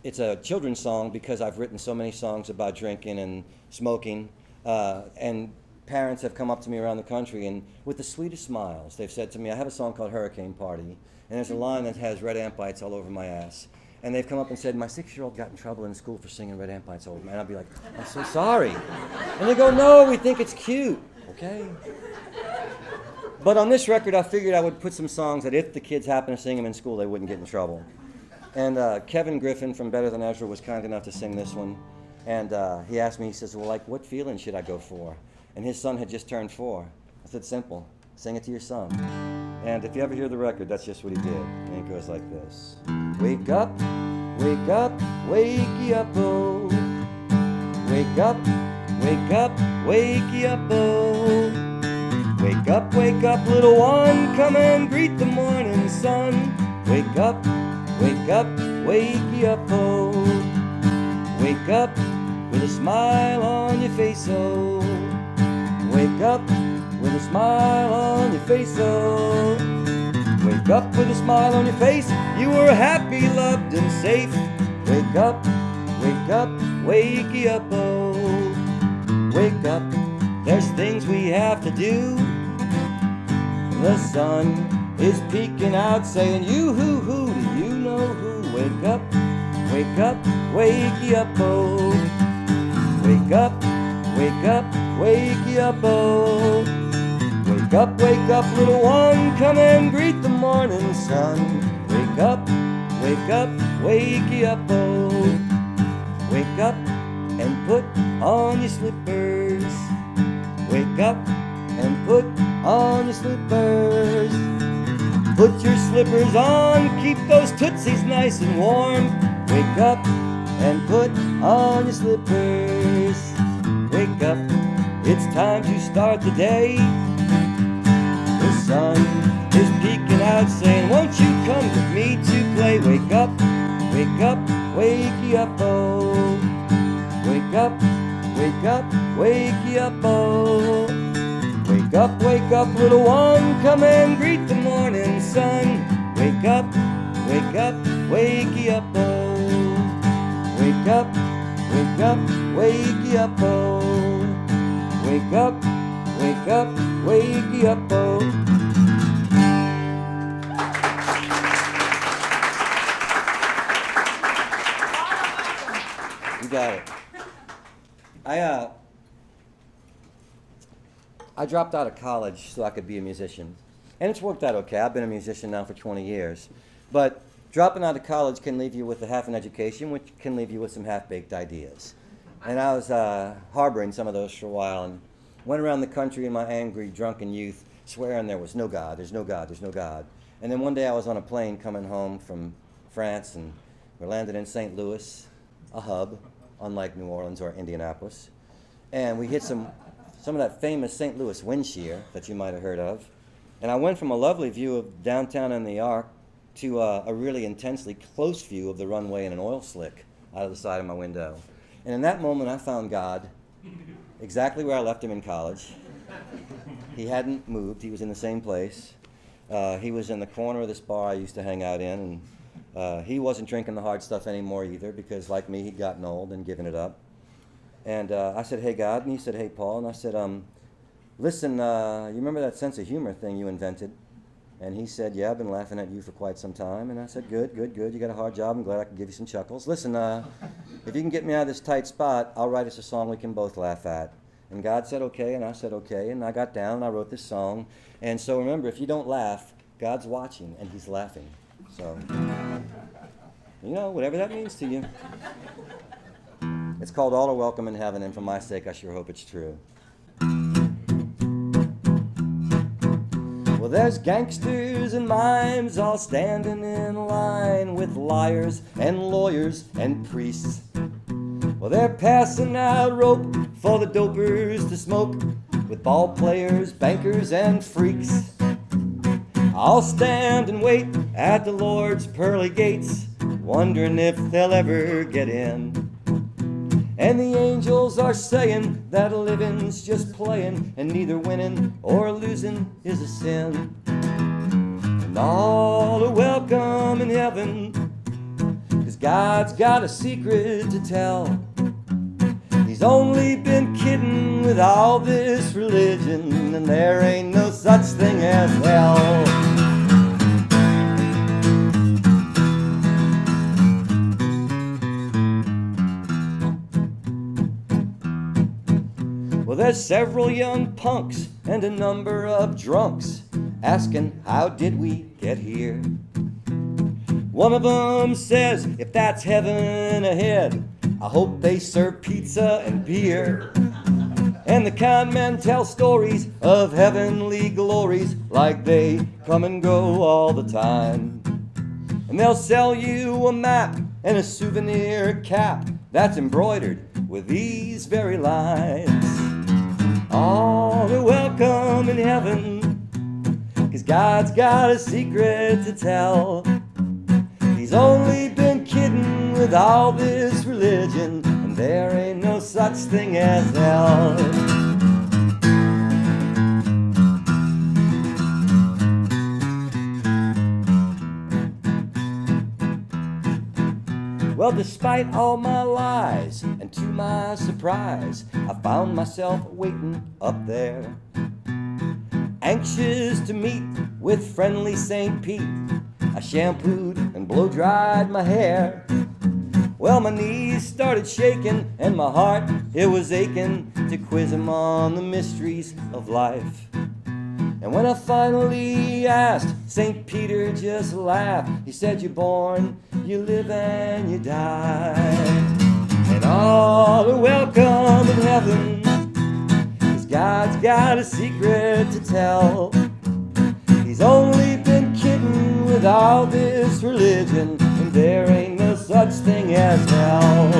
it's a children's song because I've written so many songs about drinking and smoking. And parents have come up to me around the country, and with the sweetest smiles, they've said to me, I have a song called Hurricane Party, and there's a line that has red ant bites all over my ass. And they've come up and said, my 6-year-old got in trouble in school for singing red ant bites all over me. And I'll be like, I'm so sorry. And they go, no, we think it's cute. Okay. But on this record, I figured I would put some songs that if the kids happen to sing them in school, they wouldn't get in trouble. And Kevin Griffin from Better Than Ezra was kind enough to sing this one. And he asked me, he says, well, like, what feeling should I go for? And his son had just turned 4. I said, simple, sing it to your son. And if you ever hear the record, that's just what he did. And it goes like this. Wake up, wake up, wakey up, oh. Wake up, wake up, wakey up, oh. Wake up, little one, come and greet the morning sun. Wake up, wakey up, oh. Wake up with a smile on your face, oh. Wake up with a smile on your face, oh. Wake up with a smile on your face. You were happy, loved, and safe. Wake up, wakey up, oh. Wake up, there's things we have to do. The sun is peeking out, saying, you hoo-hoo, do you know who? Wake up, wakey up, oh. Wake up, wake up, wakey up, oh. Wake up, little one, come and greet the morning sun. Wake up, wakey up, oh. Wake up and put on your slippers. Wake up and put on your slippers. Put your slippers on, keep those tootsies nice and warm. Wake up and put on your slippers. Wake up, it's time to start the day. The sun is peeking out saying, won't you come with me to play? Wake up, wakey up, oh. Wake up, wakey up, oh. Wake up, little one, come and greet the morning sun. Wake up, wakey up, oh. Wake up, wakey up, oh. Wake up, wakey up, oh. You got it. I dropped out of college so I could be a musician. And it's worked out okay. I've been a musician now for 20 years. But dropping out of college can leave you with a half an education, which can leave you with some half-baked ideas. And I was harboring some of those for a while and went around the country in my angry, drunken youth, swearing there was no God, there's no God, there's no God. And then one day I was on a plane coming home from France, and we landed in St. Louis, a hub, unlike New Orleans or Indianapolis. And we hit some of that famous St. Louis wind shear that you might have heard of. And I went from a lovely view of downtown in the Arc to a really intensely close view of the runway in an oil slick out of the side of my window. And in that moment, I found God exactly where I left him in college. He hadn't moved. He was in the same place. He was in the corner of this bar I used to hang out in, and he wasn't drinking the hard stuff anymore either, because like me, he'd gotten old and given it up. And I said, hey, God, and he said, hey, Paul, and I said, listen, you remember that sense of humor thing you invented? And he said, yeah, I've been laughing at you for quite some time. And I said, good, you got a hard job, I'm glad I can give you some chuckles. Listen, if you can get me out of this tight spot, I'll write us a song we can both laugh at. And God said, okay, and I said, okay, and I got down and I wrote this song. And so remember, if you don't laugh, God's watching and he's laughing. So, you know, whatever that means to you. It's called All Are Welcome in Heaven, and for my sake, I sure hope it's true. Well, there's gangsters and mimes all standing in line with liars and lawyers and priests. Well, they're passing out rope for the dopers to smoke with ball players, bankers, and freaks. I'll stand and wait at the Lord's pearly gates, wondering if they'll ever get in. And the angels are saying that living's just playing, and neither winning or losing is a sin. And all are welcome in heaven, 'cause God's got a secret to tell. He's only been kidding with all this religion, and there ain't no such thing as hell. Well, there's several young punks and a number of drunks asking, how did we get here? One of them says, if that's heaven ahead, I hope they serve pizza and beer. And the con men tell stories of heavenly glories like they come and go all the time. And they'll sell you a map and a souvenir cap that's embroidered with these very lines. All are welcome in heaven, 'cause God's got a secret to tell. He's only been kidding with all this religion, and there ain't no such thing as hell. Well, despite all my lies, and to my surprise, I found myself waiting up there, anxious to meet with friendly St. Pete. I shampooed and blow-dried my hair. Well, my knees started shaking and my heart, it was aching to quiz him on the mysteries of life. And when I finally asked, St. Peter just laughed. He said, you're born, you live, and you die. And all are welcome in heaven, 'cause God's got a secret to tell. He's only been kidding with all this religion, and there ain't no such thing as hell.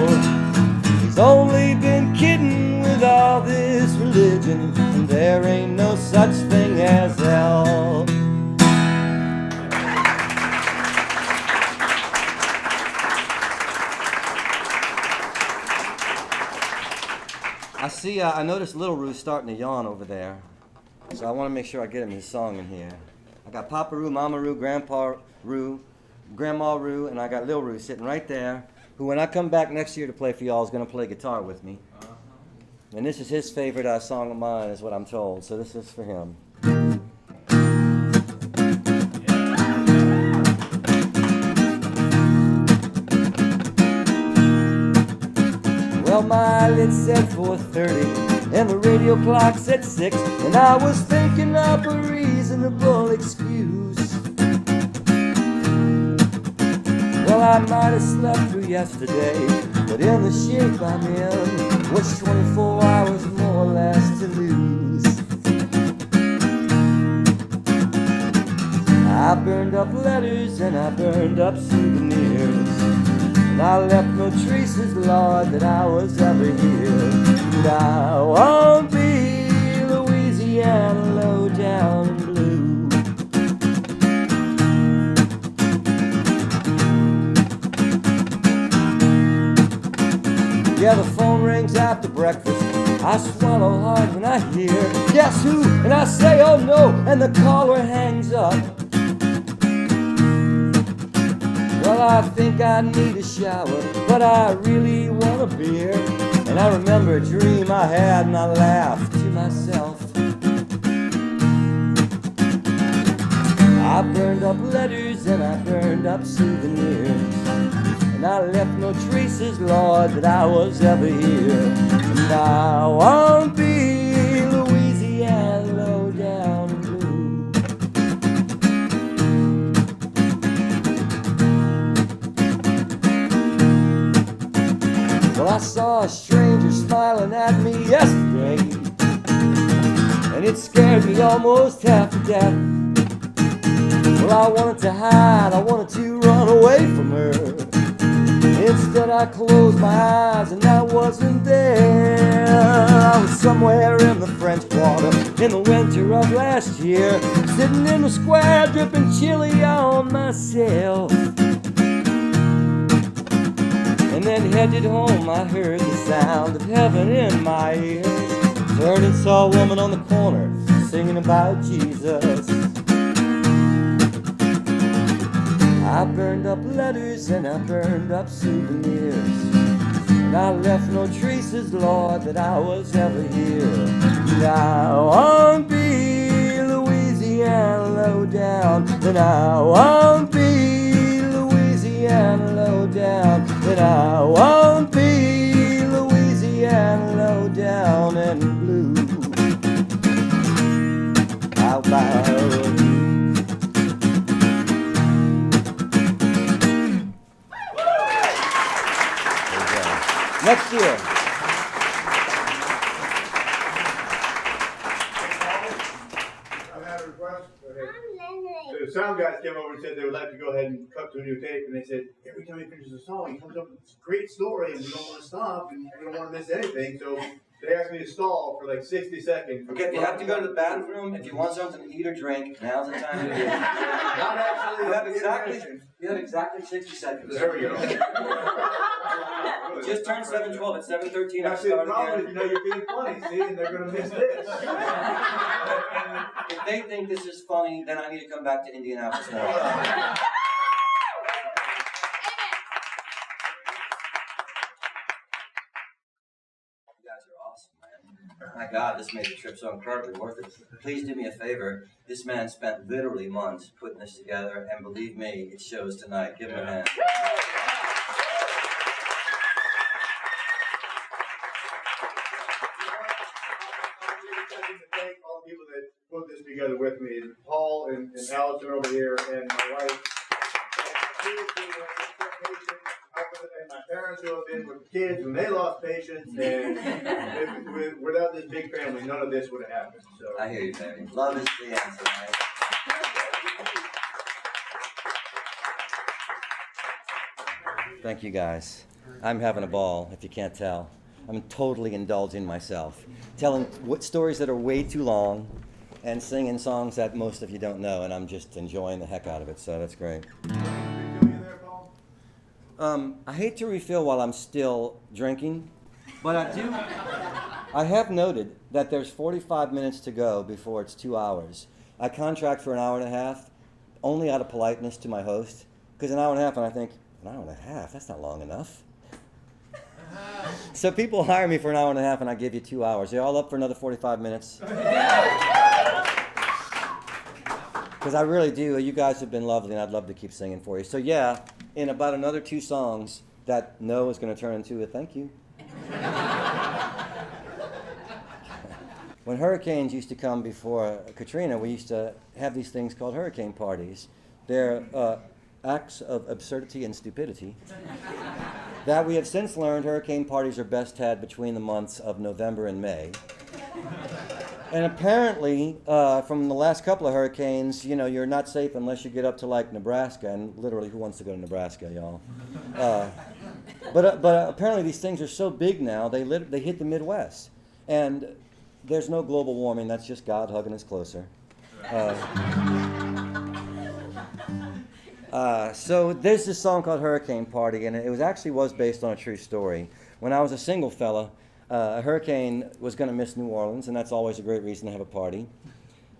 He's only been kidding with all this religion, and there ain't no such thing as hell. I noticed Little Roux starting to yawn over there, so I want to make sure I get him his song in here. I got Papa Roux, Mama Roux, Grandpa Roux, Grandma Roux, and I got Lil Roux sitting right there, who when I come back next year to play for y'all is going to play guitar with me. And this is his favorite song of mine, is what I'm told, so this is for him. Well, my eyelids said 4:30, and the radio clock said 6, and I was thinking up a reasonable excuse. Well, I might have slept through yesterday, but in the shape I'm in, what's 24 hours more or less to lose? I burned up letters and I burned up souvenirs, and I left no traces, Lord, that I was ever here. And I won't be Louisiana low down and blue. Yeah, the phone rings after breakfast. I swallow hard when I hear, guess who? And I say, oh no, and the caller hangs up. Well, I think I need a shower, but I really want a beer. And I remember a dream I had, and I laughed to myself. I burned up letters and I burned up souvenirs, and I left no traces, Lord, that I was ever here. And I won't be Louisiana low down and blue. Well, I saw a stranger smiling at me yesterday, and it scared me almost half to death. Well, I wanted to hide, I wanted to run away from her. Instead I closed my eyes and I wasn't there. I was somewhere in the French Quarter in the winter of last year, sitting in the square dripping chili on myself. And then headed home, I heard the sound of heaven in my ears. Turned and saw a woman on the corner singing about Jesus. I burned up letters and I burned up souvenirs, and I left no traces, Lord, that I was ever here. And I won't be Louisiana low down, and I won't be Louisiana low down, and I won't be Louisiana low down and blue. How about next year. I've had a request. The sound guys came over and said they would like to go ahead and cut to a new tape, and they said every time he finishes a song, he comes up with this great story, and we don't want to stop, and we don't want to miss anything. So they asked me to stall for like 60 seconds. Okay, if you have to go to the bathroom, if you want something to eat or drink, now's the time to do it. Not actually. You have exactly 60 seconds. There we go. Just turned 7:12. At 7:13, Now, I see, the start problem is, again. you're being funny, see, and they're going to miss this. If they think this is funny, then I need to come back to Indianapolis now. You guys are awesome, man. My God, this made the trip so incredibly worth it. Please do me a favor. This man spent literally months putting this together, and believe me, it shows tonight. Give him a hand. I need to thank all the people that put this together with me, Paul and Allison over here, and my wife, and my parents who have been with kids when they lost patience, and without this big family, none of this would have happened. So I hear you, Barry. Love is the answer, right? Thank you, guys. I'm having a ball, if you can't tell. I'm totally indulging myself, telling stories that are way too long and singing songs that most of you don't know, and I'm just enjoying the heck out of it, so that's great. I hate to refill while I'm still drinking, but I have noted that there's 45 minutes to go before it's 2 hours. I contract for an hour and a half, only out of politeness to my host, because an hour and a half, and I think, an hour and a half? That's not long enough. So people hire me for an hour and a half, and I give you 2 hours. You all up for another 45 minutes? Because I really do. You guys have been lovely, and I'd love to keep singing for you. So yeah, in about another 2 songs, that no is going to turn into a thank you. When hurricanes used to come before Katrina, we used to have these things called hurricane parties. They're acts of absurdity and stupidity that we have since learned hurricane parties are best had between the months of November and May. And apparently, from the last couple of hurricanes, you know, you're not safe unless you get up to like Nebraska, and literally, who wants to go to Nebraska, y'all? But apparently these things are so big now, they hit the Midwest. And there's no global warming, that's just God hugging us closer. So there's this song called Hurricane Party, and it was based on a true story. When I was a single fella, a hurricane was going to miss New Orleans, and that's always a great reason to have a party.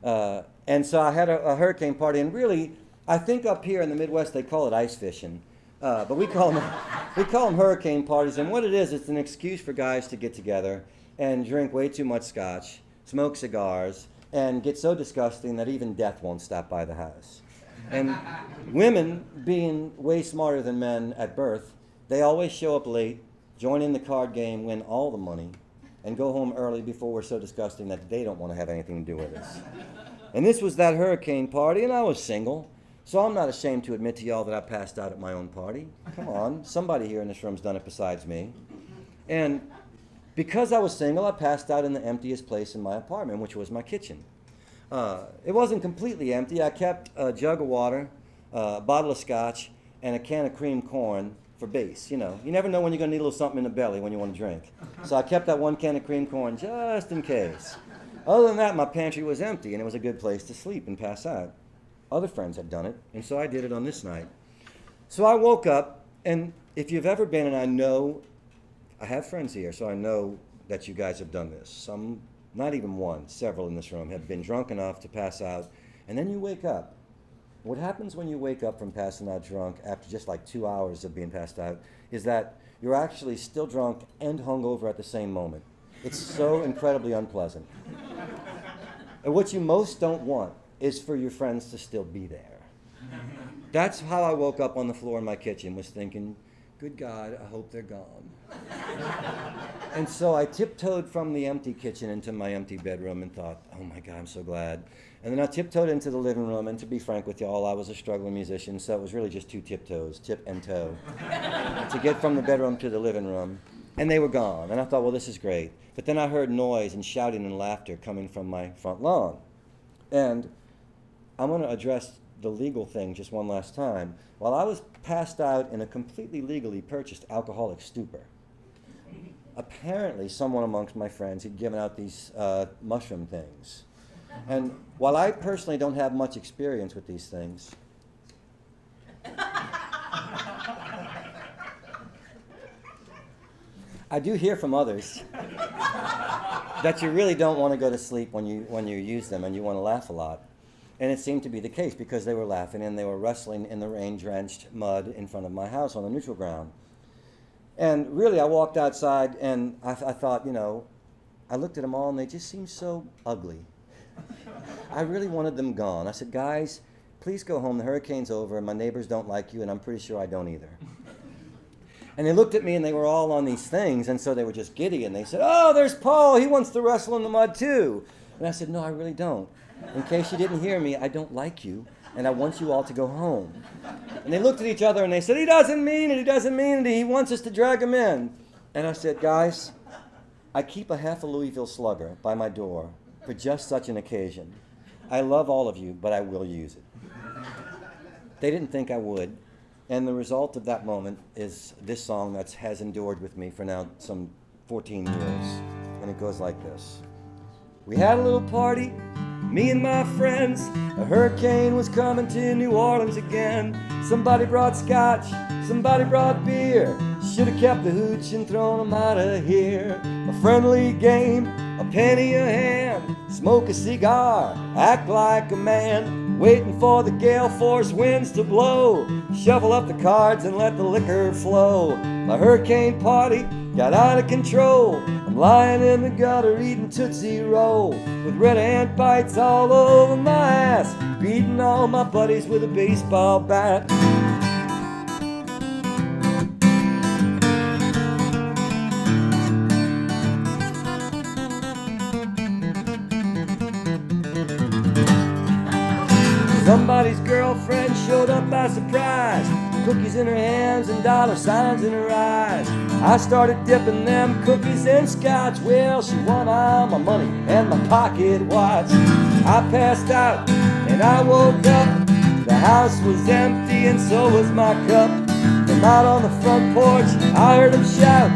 And so I had a hurricane party, and really, I think up here in the Midwest they call it ice fishing, but we call them hurricane parties. And what it is, it's an excuse for guys to get together and drink way too much scotch, smoke cigars, and get so disgusting that even death won't stop by the house. And women, being way smarter than men at birth, they always show up late, join in the card game, win all the money, and go home early before we're so disgusting that they don't want to have anything to do with us. And this was that hurricane party, and I was single, so I'm not ashamed to admit to y'all that I passed out at my own party. Come on, somebody here in this room's done it besides me. And because I was single, I passed out in the emptiest place in my apartment, which was my kitchen. It wasn't completely empty. I kept a jug of water, a bottle of scotch, and a can of cream corn for base. You know, you never know when you're going to need a little something in the belly when you want to drink. So I kept that one can of cream corn just in case. Other than that, my pantry was empty, and it was a good place to sleep and pass out. Other friends had done it, and so I did it on this night. So I woke up, and if you've ever been, and I know, I have friends here, so I know that you guys have done this. Some, not even one, several in this room have been drunk enough to pass out, and then you wake up. What happens when you wake up from passing out drunk after just like 2 hours of being passed out is that you're actually still drunk and hungover at the same moment. It's so incredibly unpleasant. And what you most don't want is for your friends to still be there. That's how I woke up on the floor in my kitchen, was thinking, good God, I hope they're gone. And so I tiptoed from the empty kitchen into my empty bedroom and thought, oh my God, I'm so glad. And then I tiptoed into the living room, and to be frank with y'all, I was a struggling musician, so it was really just 2 tiptoes, tip and toe, to get from the bedroom to the living room. And they were gone, and I thought, well, this is great. But then I heard noise and shouting and laughter coming from my front lawn. And I'm going to address the legal thing just one last time. While I was passed out in a completely legally purchased alcoholic stupor, apparently someone amongst my friends had given out these mushroom things. And while I personally don't have much experience with these things, I do hear from others that you really don't want to go to sleep when you use them, and you want to laugh a lot. And it seemed to be the case, because they were laughing and they were wrestling in the rain-drenched mud in front of my house on the neutral ground. And really, I walked outside and I thought, you know, I looked at them all and they just seemed so ugly. I really wanted them gone. I said, guys, please go home. The hurricane's over and my neighbors don't like you, and I'm pretty sure I don't either. And they looked at me and they were all on these things, and so they were just giddy, and they said, "Oh, there's Paul, he wants to wrestle in the mud too." And I said, "No, I really don't. In case you didn't hear me, I don't like you, and I want you all to go home." And they looked at each other and they said, "He doesn't mean it, he doesn't mean it, he wants us to drag him in." And I said, "Guys, I keep a half a Louisville Slugger by my door for just such an occasion. I love all of you, but I will use it." They didn't think I would. And the result of that moment is this song that has endured with me for now some 14 years. And it goes like this. We had a little party, me and my friends. A hurricane was coming to New Orleans again. Somebody brought scotch, somebody brought beer. Should have kept the hooch and thrown them out of here. A friendly game, a penny a hand. Smoke a cigar, act like a man. Waiting for the gale force winds to blow. Shuffle up the cards and let the liquor flow. My hurricane party got out of control. I'm lying in the gutter eating Tootsie Roll with red ant bites all over my ass, beating all my buddies with a baseball bat. Somebody's girlfriend showed up by surprise, cookies in her hands and dollar signs in her eyes. I started dipping them cookies in scotch. Well, she won all my money and my pocket watch. I passed out and I woke up. The house was empty and so was my cup. From out on the front porch, I heard them shout.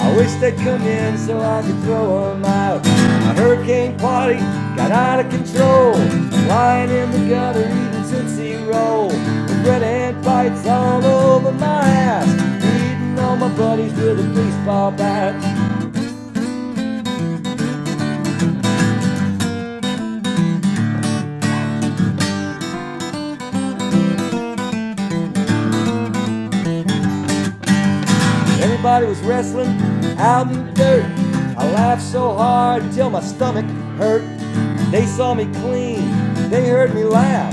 I wish they'd come in so I could throw them out. My hurricane party got out of control. I'm lying in the gutter eating Tootsie Roll with red ant bites all over my ass, beating all my buddies with a baseball bat. Everybody was wrestling out in the dirt. I laughed so hard until my stomach hurt. They saw me clean, they heard me laugh.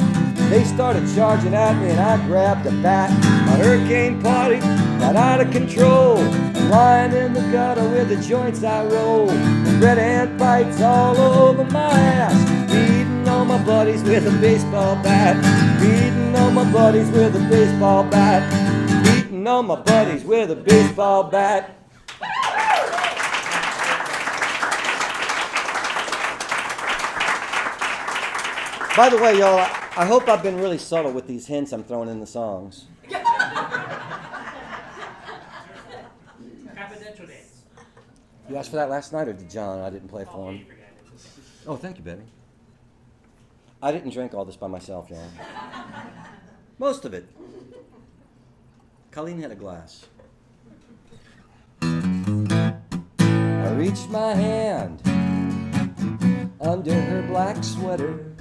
They started charging at me and I grabbed a bat. My hurricane party got out of control. I'm lying in the gutter with the joints I roll, with red ant bites all over my ass, beating all my buddies with a baseball bat. Beating all my buddies with a baseball bat. Beating all my buddies with a baseball bat. By the way, y'all, I hope I've been really subtle with these hints I'm throwing in the songs. Confidential dance. You asked for that last night, or did John? I didn't play for him. Oh, thank you, baby. I didn't drink all this by myself, y'all. Most of it. Colleen had a glass. I reached my hand under her black sweater,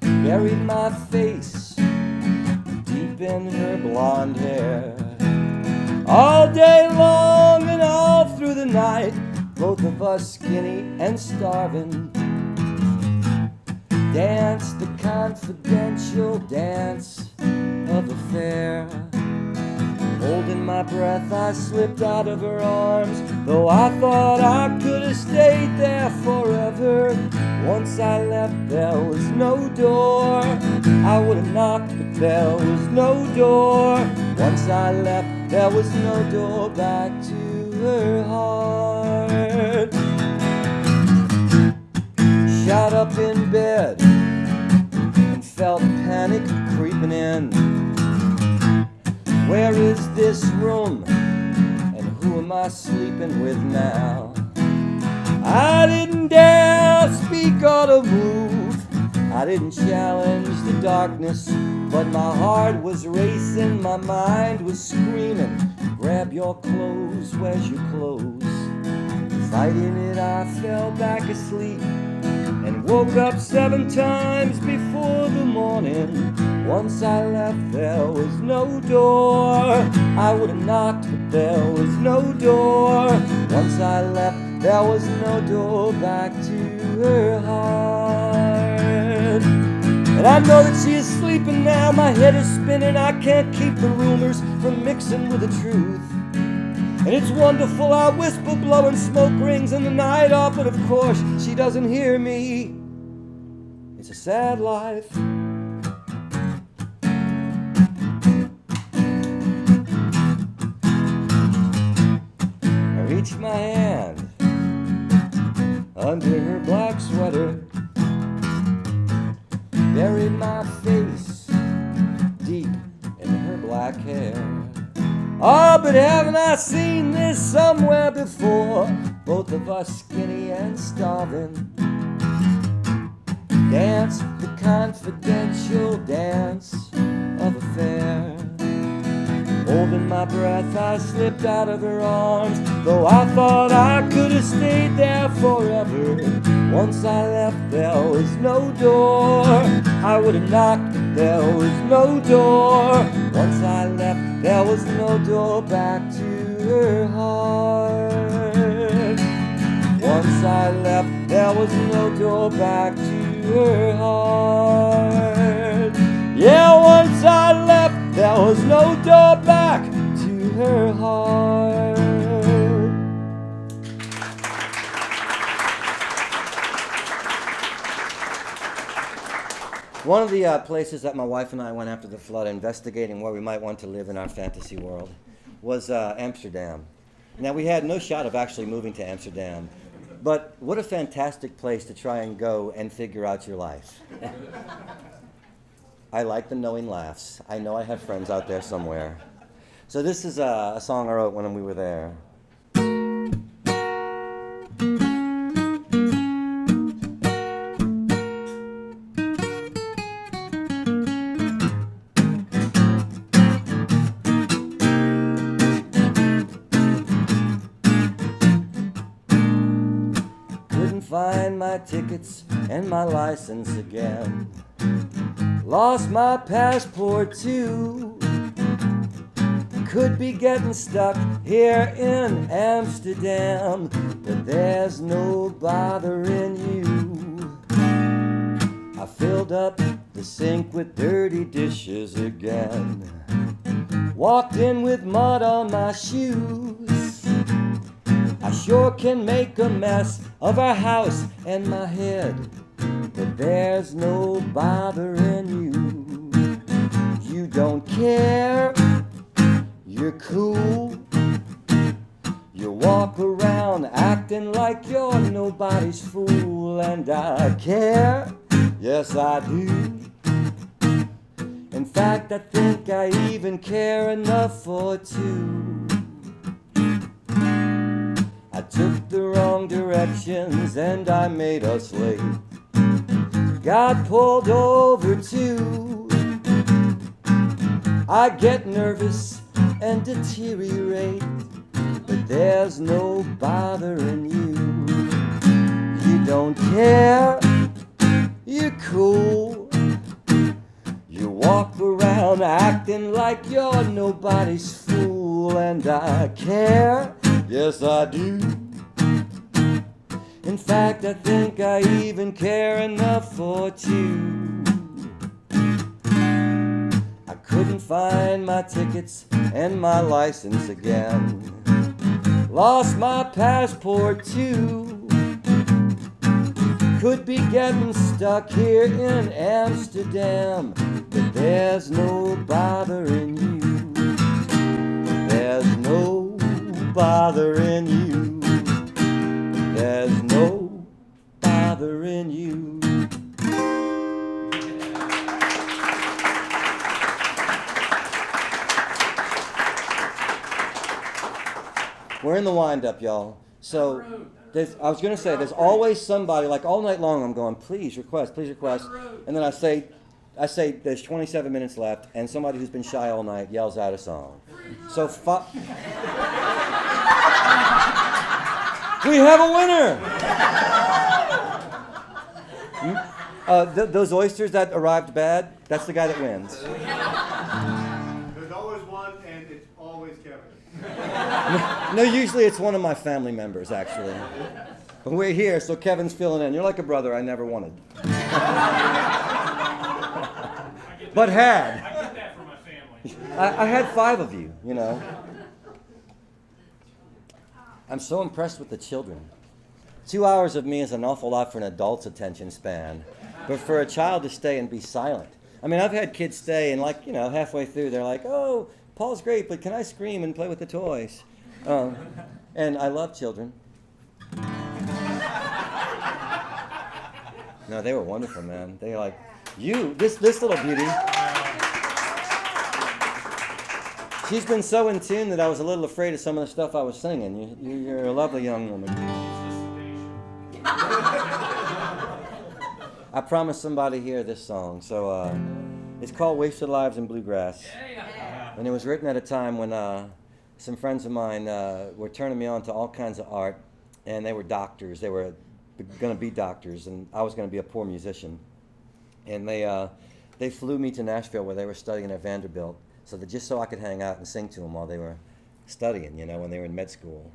buried my face deep in her blonde hair. All day long and all through the night, both of us skinny and starving, danced the confidential dance of a fair. Holding my breath, I slipped out of her arms, though I thought I could have stayed there forever. Once I left, there was no door. I would have knocked, but there was no door. Once I left, there was no door back to her heart. Shot up in bed and felt panic creeping in. Where is this room, and who am I sleeping with now? I didn't dare speak or to move. I didn't challenge the darkness, but my heart was racing, my mind was screaming, grab your clothes, where's your clothes? Fighting it, I fell back asleep and woke up 7 times before the morning. Once I left, there was no door. I would have knocked, but there was no door. Once I left, there was no door back to her heart. And I know that she is sleeping now. My head is spinning. I can't keep the rumors from mixing with the truth. And it's wonderful, I whisper, blowing smoke rings in the night. Oh, but of course she doesn't hear me. It's a sad life. I reached my hand under her black sweater, buried my face deep in her black hair. Oh, but haven't I seen this somewhere before? Both of us skinny and starving, dance the confidential dance of a fair. Holding my breath, I slipped out of her arms, though I thought I could have stayed there forever. Once I left, there was no door. I would have knocked, but there was no door. Once I left, there was no door back to her heart. Once I left, there was no door back to her heart. Yeah, once I left, there was no door back to her heart. One of the places that my wife and I went after the flood, investigating where we might want to live in our fantasy world, was Amsterdam. Now, we had no shot of actually moving to Amsterdam, but what a fantastic place to try and go and figure out your life. I like the knowing laughs. I know I have friends out there somewhere. So this is a song I wrote when we were there. Couldn't find my tickets and my license again. Lost my passport too. Could be getting stuck here in Amsterdam, but there's no bothering you. I filled up the sink with dirty dishes again. Walked in with mud on my shoes. I sure can make a mess of our house and my head, but there's no bothering you. You don't care, you're cool. You walk around acting like you're nobody's fool. And I care, yes I do. In fact, I think I even care enough for two. I took the wrong directions and I made us late. Got pulled over too. I get nervous and deteriorate, but there's no bothering you. You don't care, you're cool. You walk around acting like you're nobody's fool. And I care, yes I do. In fact, I think I even care enough for two. I couldn't find my tickets and my license again. Lost my passport too. Could be getting stuck here in Amsterdam, but there's no bothering you. There's no bothering you. There's no bothering you. We're in the wind-up, y'all. So, I was going to say, there's always somebody, like all night long, I'm going, please request. And then I say, there's 27 minutes left, and somebody who's been shy all night yells out a song. So, we have a winner! Those oysters that arrived bad, that's the guy that wins. There's always one, and it's always Kevin. No, usually it's one of my family members, actually. But we're here, so Kevin's filling in. You're like a brother I never wanted. but had. I get that from my family. I had 5 of you, you know. I'm so impressed with the children. 2 hours of me is an awful lot for an adult's attention span. But for a child to stay and be silent. I mean, I've had kids stay and like, you know, halfway through they're like, oh, Paul's great, but can I scream and play with the toys? And I love children. No, they were wonderful, man. They were like, this little beauty. She's been so in tune that I was a little afraid of some of the stuff I was singing. You're a lovely young woman. I promised somebody here this song. So it's called Wasted Lives in Bluegrass. And it was written at a time when some friends of mine were turning me on to all kinds of art. And they were doctors. They were going to be doctors. And I was going to be a poor musician. And they flew me to Nashville where they were studying at Vanderbilt. Just so I could hang out and sing to them while they were studying, you know, when they were in med school.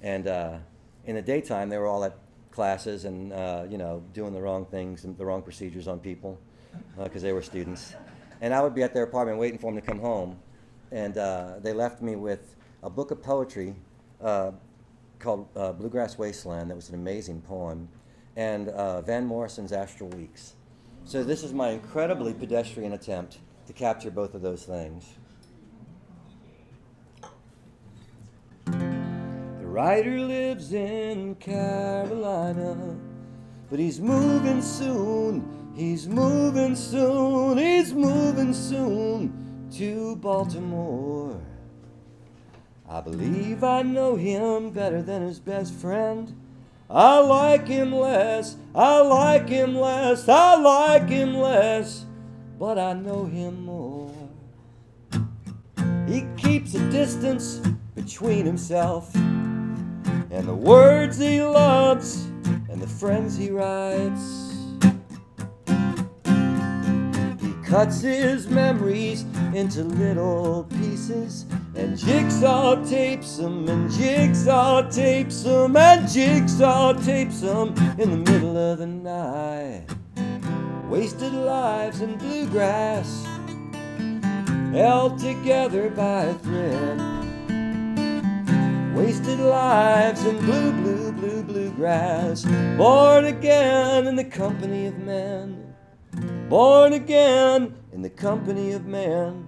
And in the daytime, they were all at classes and, you know, doing the wrong things and the wrong procedures on people because they were students. And I would be at their apartment waiting for them to come home. And they left me with a book of poetry called Bluegrass Wasteland. That was an amazing poem. And Van Morrison's Astral Weeks. So this is my incredibly pedestrian attempt to capture both of those things. The writer lives in Carolina, but he's moving soon, he's moving soon, he's moving soon to Baltimore. I believe I know him better than his best friend. I like him less, I like him less, I like him less, but I know him more. He keeps a distance between himself and the words he loves and the friends he writes. He cuts his memories into little pieces and jigsaw tapes them and jigsaw tapes them and jigsaw tapes them in the middle of the night. Wasted lives in bluegrass, held together by a thread. Wasted lives in bluegrass, born again in the company of men. Born again in the company of men,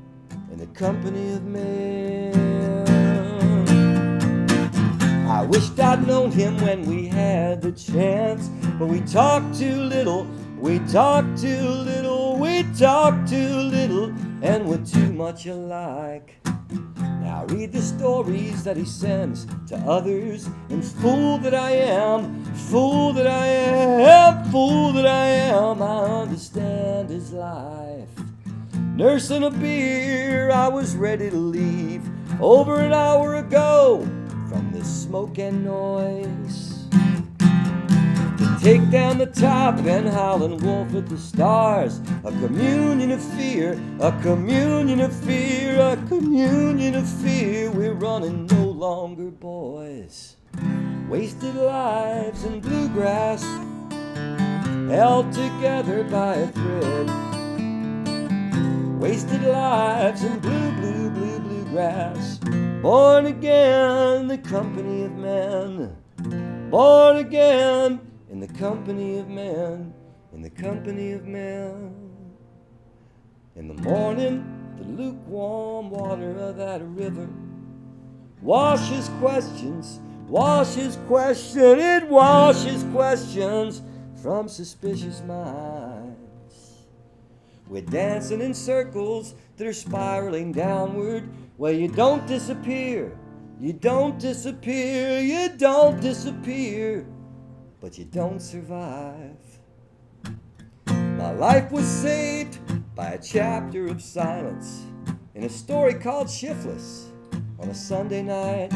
in the company of men. I wished I'd known him when we had the chance, but we talked too little. We talk too little, we talk too little, and we're too much alike. Now read the stories that he sends to others, and fool that I am, fool that I am, fool that I am, I understand his life. Nursing a beer, I was ready to leave over an hour ago from this smoke and noise. Take down the top and howling wolf at the stars. A communion of fear, a communion of fear, a communion of fear. We're running no longer, boys. Wasted lives in bluegrass, held together by a thread. Wasted lives in bluegrass, born again in the company of men. Born again in the company of men, in the company of men. In the morning, the lukewarm water of that river washes questions, it washes questions from suspicious minds. We're dancing in circles that are spiraling downward, where you don't disappear, you don't disappear, you don't disappear, but you don't survive. My life was saved by a chapter of silence in a story called Shiftless on a Sunday night.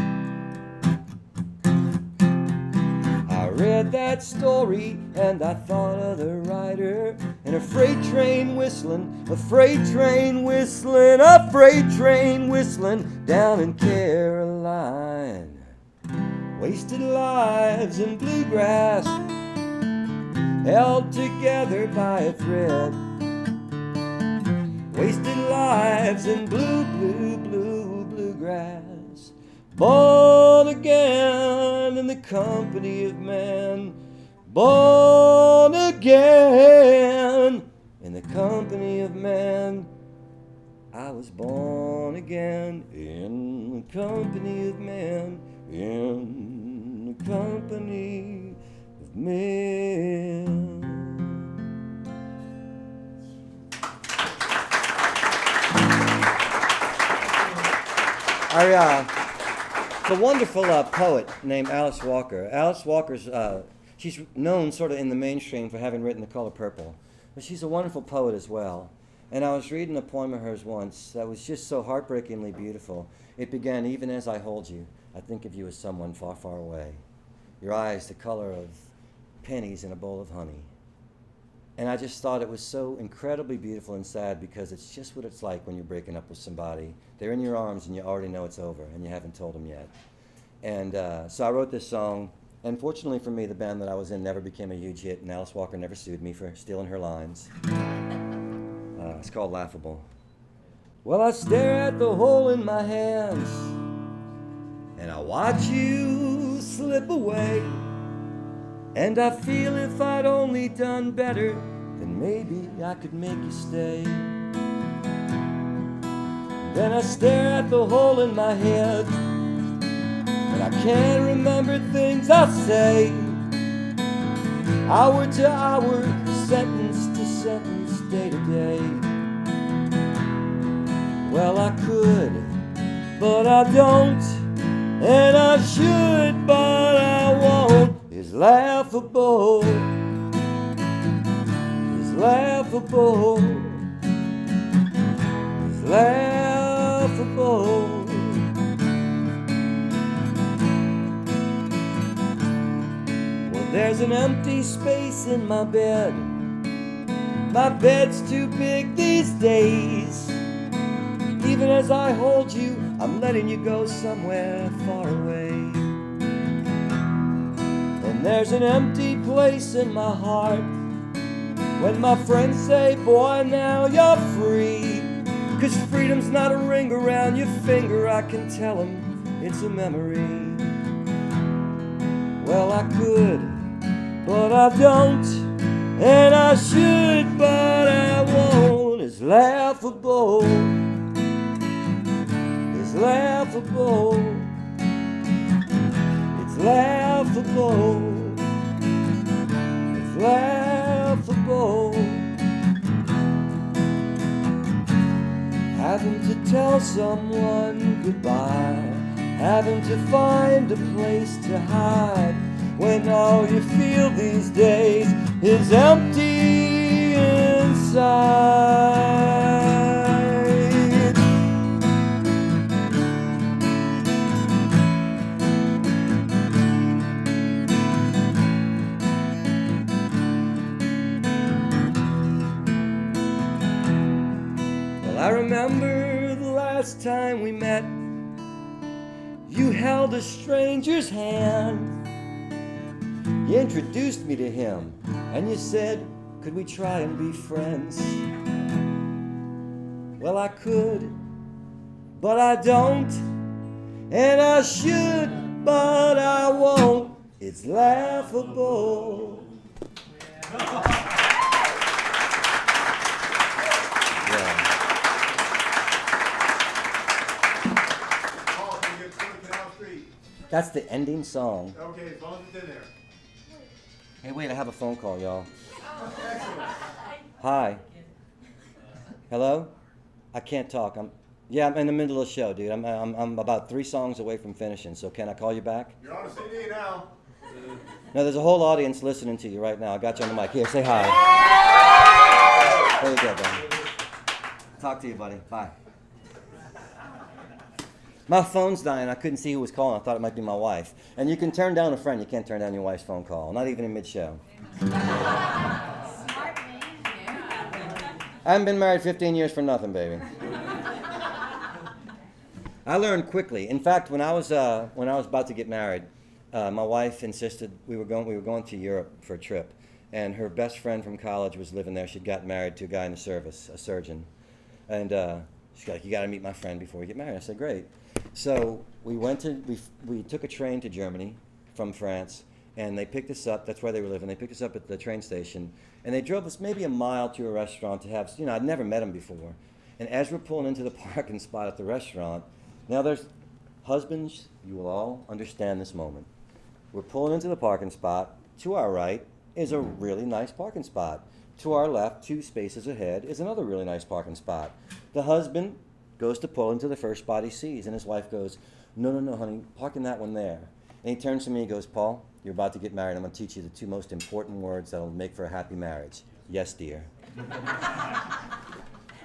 I read that story and I thought of the writer and a freight train whistling, a freight train whistling, a freight train whistling down in Caroline. Wasted lives in bluegrass, held together by a thread. wasted lives in blue, blue, blue, bluegrass. Born again in the company of man. Born again in the company of man. I was born again in the company of man. In the company of men. It's a wonderful poet named Alice Walker. Alice Walker's, she's known sort of in the mainstream for having written The Color Purple, but she's a wonderful poet as well. And I was reading a poem of hers once that was just so heartbreakingly beautiful. It began, even as I hold you, I think of you as someone far, far away. Your eyes the color of pennies in a bowl of honey. And I just thought it was so incredibly beautiful and sad because it's just what it's like when you're breaking up with somebody. They're in your arms and you already know it's over and you haven't told them yet. And so I wrote this song. And fortunately for me, the band that I was in never became a huge hit, and Alice Walker never sued me for stealing her lines. It's called Laughable. Well, I stare at the hole in my hands, and I watch you slip away. And I feel if I'd only done better, then maybe I could make you stay. Then I stare at the hole in my head, and I can't remember things I say. Hour to hour, sentence to sentence, day to day. Well, I could, but I don't, and I should, but I won't. It's laughable. It's laughable. It's laughable. Well, there's an empty space in my bed. My bed's too big these days. Even as I hold you, I'm letting you go somewhere far away. And there's an empty place in my heart when my friends say, boy, now you're free. 'Cause freedom's not a ring around your finger. I can tell them it's a memory. Well, I could, but I don't, and I should, but I won't. It's laughable. It's laughable. It's laughable. It's laughable. Having to tell someone goodbye, having to find a place to hide, when all you feel these days is empty inside. I remember the last time we met. You held a stranger's hand. You introduced me to him, and you said, could we try and be friends? Well, I could, but I don't, and I should, but I won't. It's laughable. That's the ending song. Okay, as long as it's in there. Hey, wait, I have a phone call, y'all. Hi. Hello? I can't talk. I'm in the middle of the show, dude. I'm about 3 songs away from finishing, so can I call you back? You're on a CD now. No, there's a whole audience listening to you right now. I got you on the mic. Here, say hi. There you go, buddy. Talk to you, buddy. Bye. My phone's dying. I couldn't see who was calling. I thought it might be my wife. And you can turn down a friend. You can't turn down your wife's phone call. Not even in mid-show. Smart man. I haven't been married 15 years for nothing, baby. I learned quickly. In fact, when I was about to get married, my wife insisted we were going to Europe for a trip, and her best friend from college was living there. She'd gotten married to a guy in the service, a surgeon. And she's like, you got to meet my friend before we get married. I said, great. So we took a train to Germany from France, and they picked us up. That's where they were living. They picked us up at the train station, and they drove us maybe a mile to a restaurant to have, I'd never met them before. And as we're pulling into the parking spot at the restaurant, now there's husbands, you will all understand this moment. We're pulling into the parking spot. To our right is a really nice parking spot. To our left, 2 spaces ahead, is another really nice parking spot. The husband goes to pull into the first spot he sees, and his wife goes, no, honey, park in that one there. And he turns to me and goes, Paul, you're about to get married. I'm going to teach you the 2 most important words that will make for a happy marriage. Yes, dear.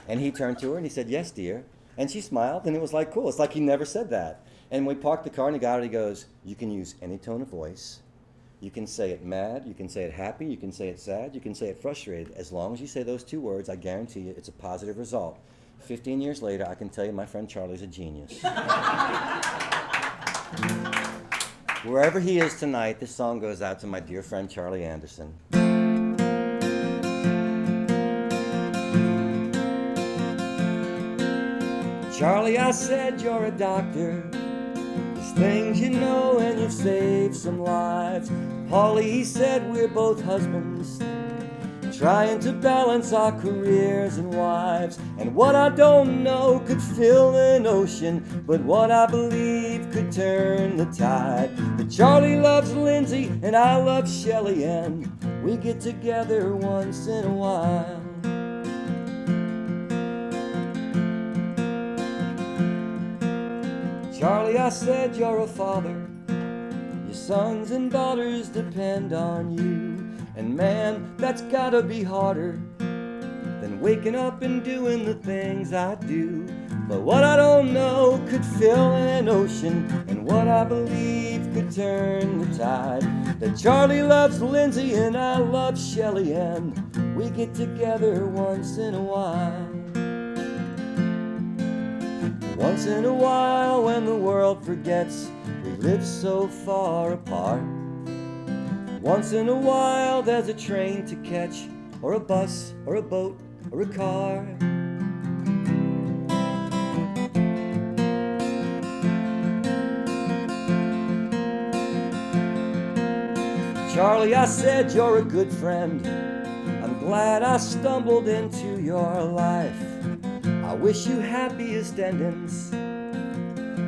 And he turned to her and he said, yes, dear. And she smiled, and it was like, cool. It's like he never said that. And we parked the car, and he got out, and he goes, you can use any tone of voice. You can say it mad, you can say it happy, you can say it sad, you can say it frustrated. As long as you say those 2 words, I guarantee you it's a positive result. 15 years later, I can tell you my friend Charlie's a genius. Wherever he is tonight, this song goes out to my dear friend Charlie Anderson. Charlie, I said you're a doctor. There's things you know and you've saved some lives. Paulie, he said we're both husbands, trying to balance our careers and wives. And what I don't know could fill an ocean, but what I believe could turn the tide. That Charlie loves Lindsay and I love Shelley, and we get together once in a while. Charlie, I said you're a father. Your sons and daughters depend on you. And man, that's gotta be harder than waking up and doing the things I do. But what I don't know could fill an ocean, and what I believe could turn the tide. That Charlie loves Lindsay and I love Shelley, and we get together once in a while. Once in a while, when the world forgets we live so far apart. Once in a while, there's a train to catch, or a bus, or a boat, or a car. Charlie, I said you're a good friend. I'm glad I stumbled into your life. I wish you happiest endings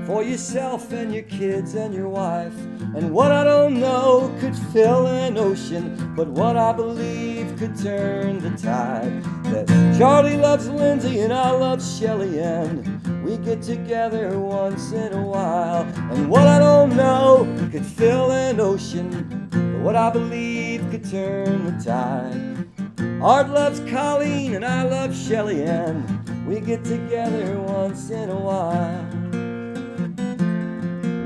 for yourself and your kids and your wife. And what I don't know could fill an ocean, but what I believe could turn the tide. That Charlie loves Lindsay and I love Shelley, and we get together once in a while. And what I don't know could fill an ocean, but what I believe could turn the tide. Art loves Colleen and I love Shelley, and we get together once in a while.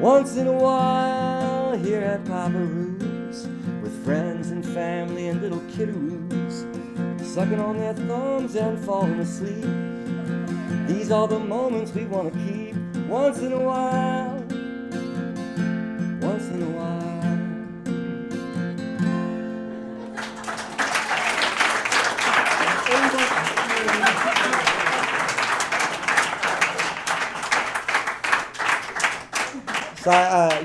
Once in a while, here at Papa Roux's, with friends and family and little kiddaroos, sucking on their thumbs and falling asleep. These are the moments we want to keep. Once in a while, once in a while. So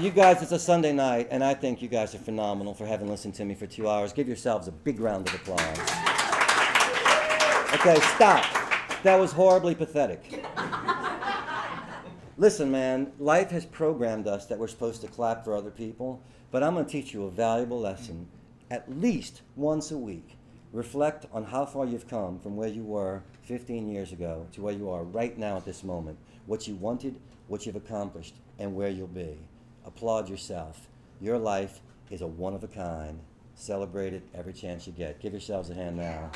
you guys, it's a Sunday night, and I think you guys are phenomenal for having listened to me for 2 hours. Give yourselves a big round of applause. Okay, stop. That was horribly pathetic. Listen, man, life has programmed us that we're supposed to clap for other people, but I'm going to teach you a valuable lesson at least once a week. Reflect on how far you've come from where you were 15 years ago to where you are right now at this moment, what you wanted, what you've accomplished, and where you'll be. Applaud yourself. Your life is a one of a kind. Celebrate it every chance you get. Give yourselves a hand now.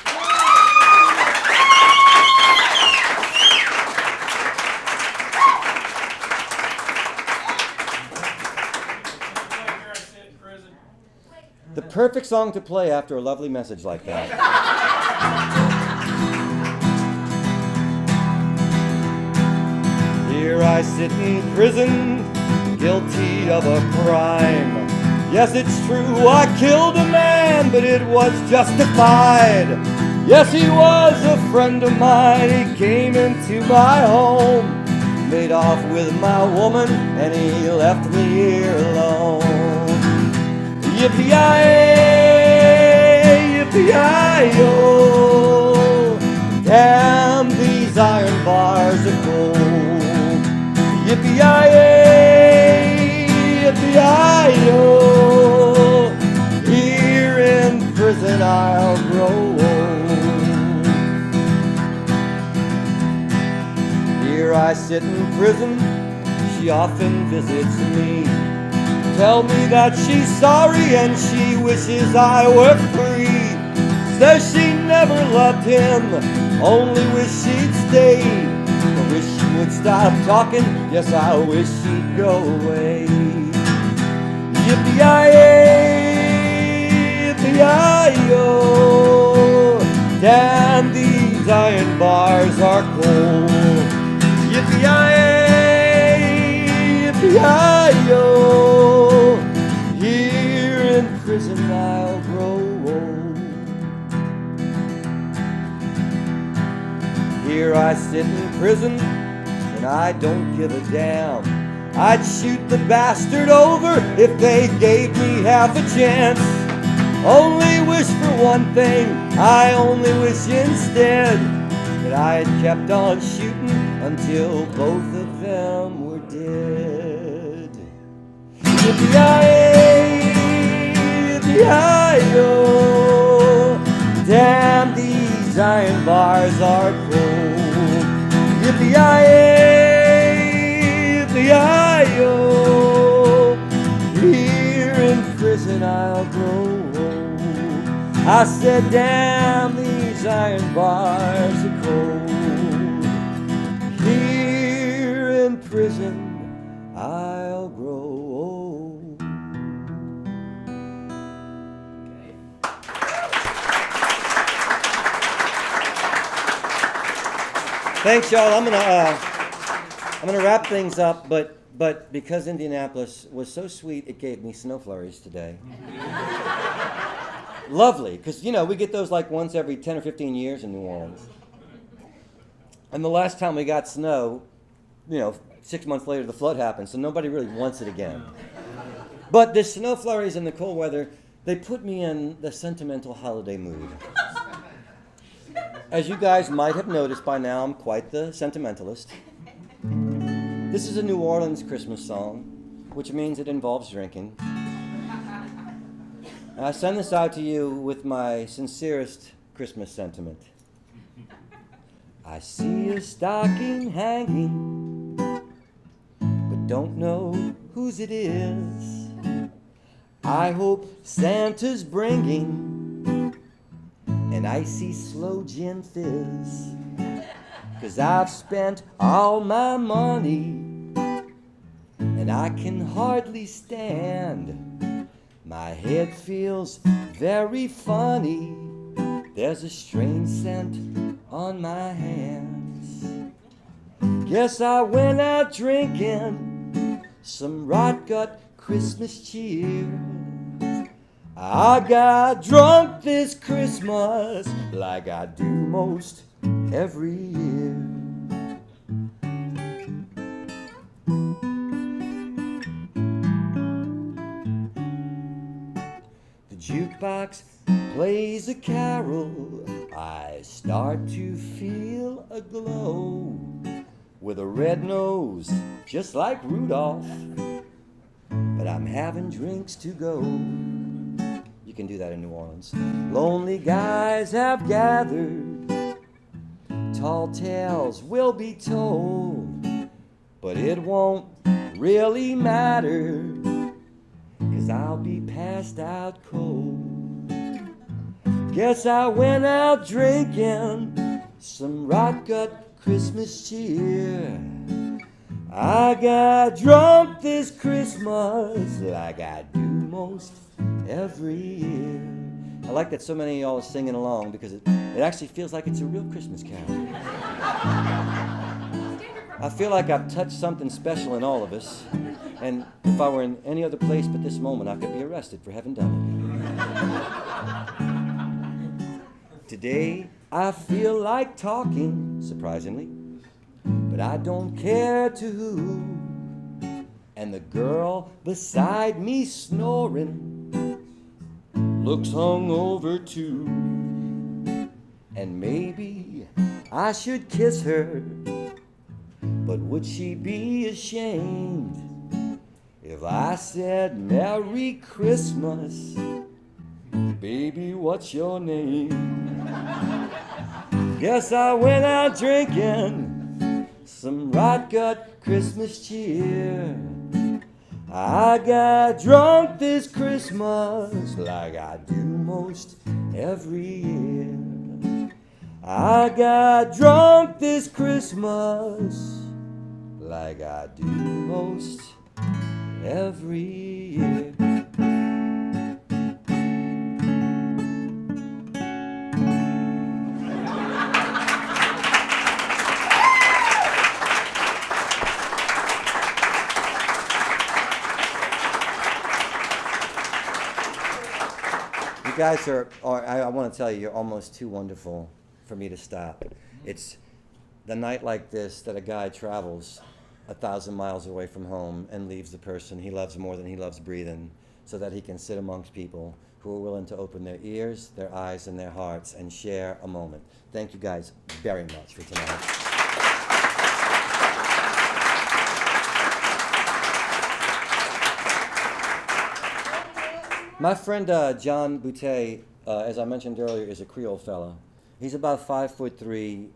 The perfect song to play after a lovely message like that. Here I sit in prison, guilty of a crime. Yes, it's true, I killed a man, but it was justified. Yes, he was a friend of mine. He came into my home, made off with my woman, and he left me here alone. Yippee-yi-yay, yippee-yi-yo. Damn, these iron bars are cold. Yippee-yi-yay, yippee-yi-yo. Here in prison I'll grow old. Here I sit in prison, she often visits me. Tell me that she's sorry and she wishes I were free. Says she never loved him, only wish she'd stay. I wish she would stop talking, yes, I wish she'd go away. Yippee-yi-yay, yippee-yi-yo. Damn, these iron bars are cold. Yippee-yi-yay, yippee-yi-yo. Here in prison I'll grow old. Here I sit in prison and I don't give a damn. I'd shoot the bastard over if they gave me half a chance. Only wish for one thing, I only wish instead that I had kept on shooting until both of them were dead. Yippee-yi-yay, yippee-yi-yo. Damn, these iron bars are cold. Yippee-yi-yay, yippee-yi-yo. Here in prison I'll grow old. I said, damn, these iron bars are cold. Here in prison I'll grow old. Thanks, y'all. I'm gonna wrap things up, but because Indianapolis was so sweet, it gave me snow flurries today. Lovely, because we get those like once every 10 or 15 years in New Orleans. And the last time we got snow, 6 months later the flood happened, so nobody really wants it again. But the snow flurries and the cold weather, they put me in the sentimental holiday mood. As you guys might have noticed by now, I'm quite the sentimentalist. This is a New Orleans Christmas song, which means it involves drinking. And I send this out to you with my sincerest Christmas sentiment. I see a stocking hanging, but don't know whose it is. I hope Santa's bringing an icy slow gin fizz, 'cause I've spent all my money and I can hardly stand. My head feels very funny. There's a strange scent on my hands. Guess I went out drinking some rot-gut Christmas cheer. I got drunk this Christmas like I do most every year. The jukebox plays a carol. I start to feel a glow. With a red nose, just like Rudolph, but I'm having drinks to go. You can do that in New Orleans. Lonely guys have gathered, tall tales will be told, but it won't really matter, 'cause I'll be passed out cold. Guess I went out drinking some rot-gut Christmas cheer. I got drunk this Christmas like I do most every year. I like that so many of y'all are singing along because it actually feels like it's a real Christmas carol. I feel like I've touched something special in all of us, and if I were in any other place but this moment, I could be arrested for having done it. Today I feel like talking, surprisingly, but I don't care to who. And the girl beside me snoring looks hungover too. And maybe I should kiss her, but would she be ashamed if I said Merry Christmas? Baby, what's your name? Guess I went out drinking some rot gut Christmas cheer. I got drunk this Christmas like I do most every year. I got drunk this Christmas like I do most every year. You guys are I want to tell you, you're almost too wonderful for me to stop. It's the night like this that a guy travels 1,000 miles away from home and leaves the person he loves more than he loves breathing, so that he can sit amongst people who are willing to open their ears, their eyes, and their hearts and share a moment. Thank you guys very much for tonight. My friend John Boutte, as I mentioned earlier, is a Creole fella. He's about 5'3"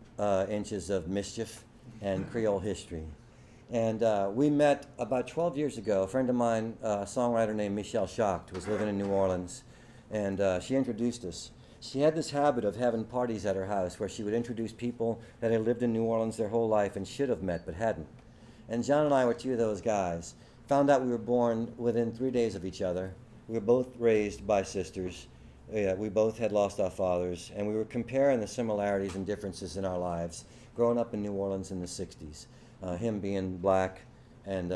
inches of mischief and Creole history. And we met about 12 years ago. A friend of mine, a songwriter named Michelle Schacht, was living in New Orleans, and she introduced us. She had this habit of having parties at her house where she would introduce people that had lived in New Orleans their whole life and should have met but hadn't. And John and I were two of those guys. Found out we were born within 3 days of each other. We were both raised by sisters. We both had lost our fathers, and we were comparing the similarities and differences in our lives growing up in New Orleans in the 60s. Him being black and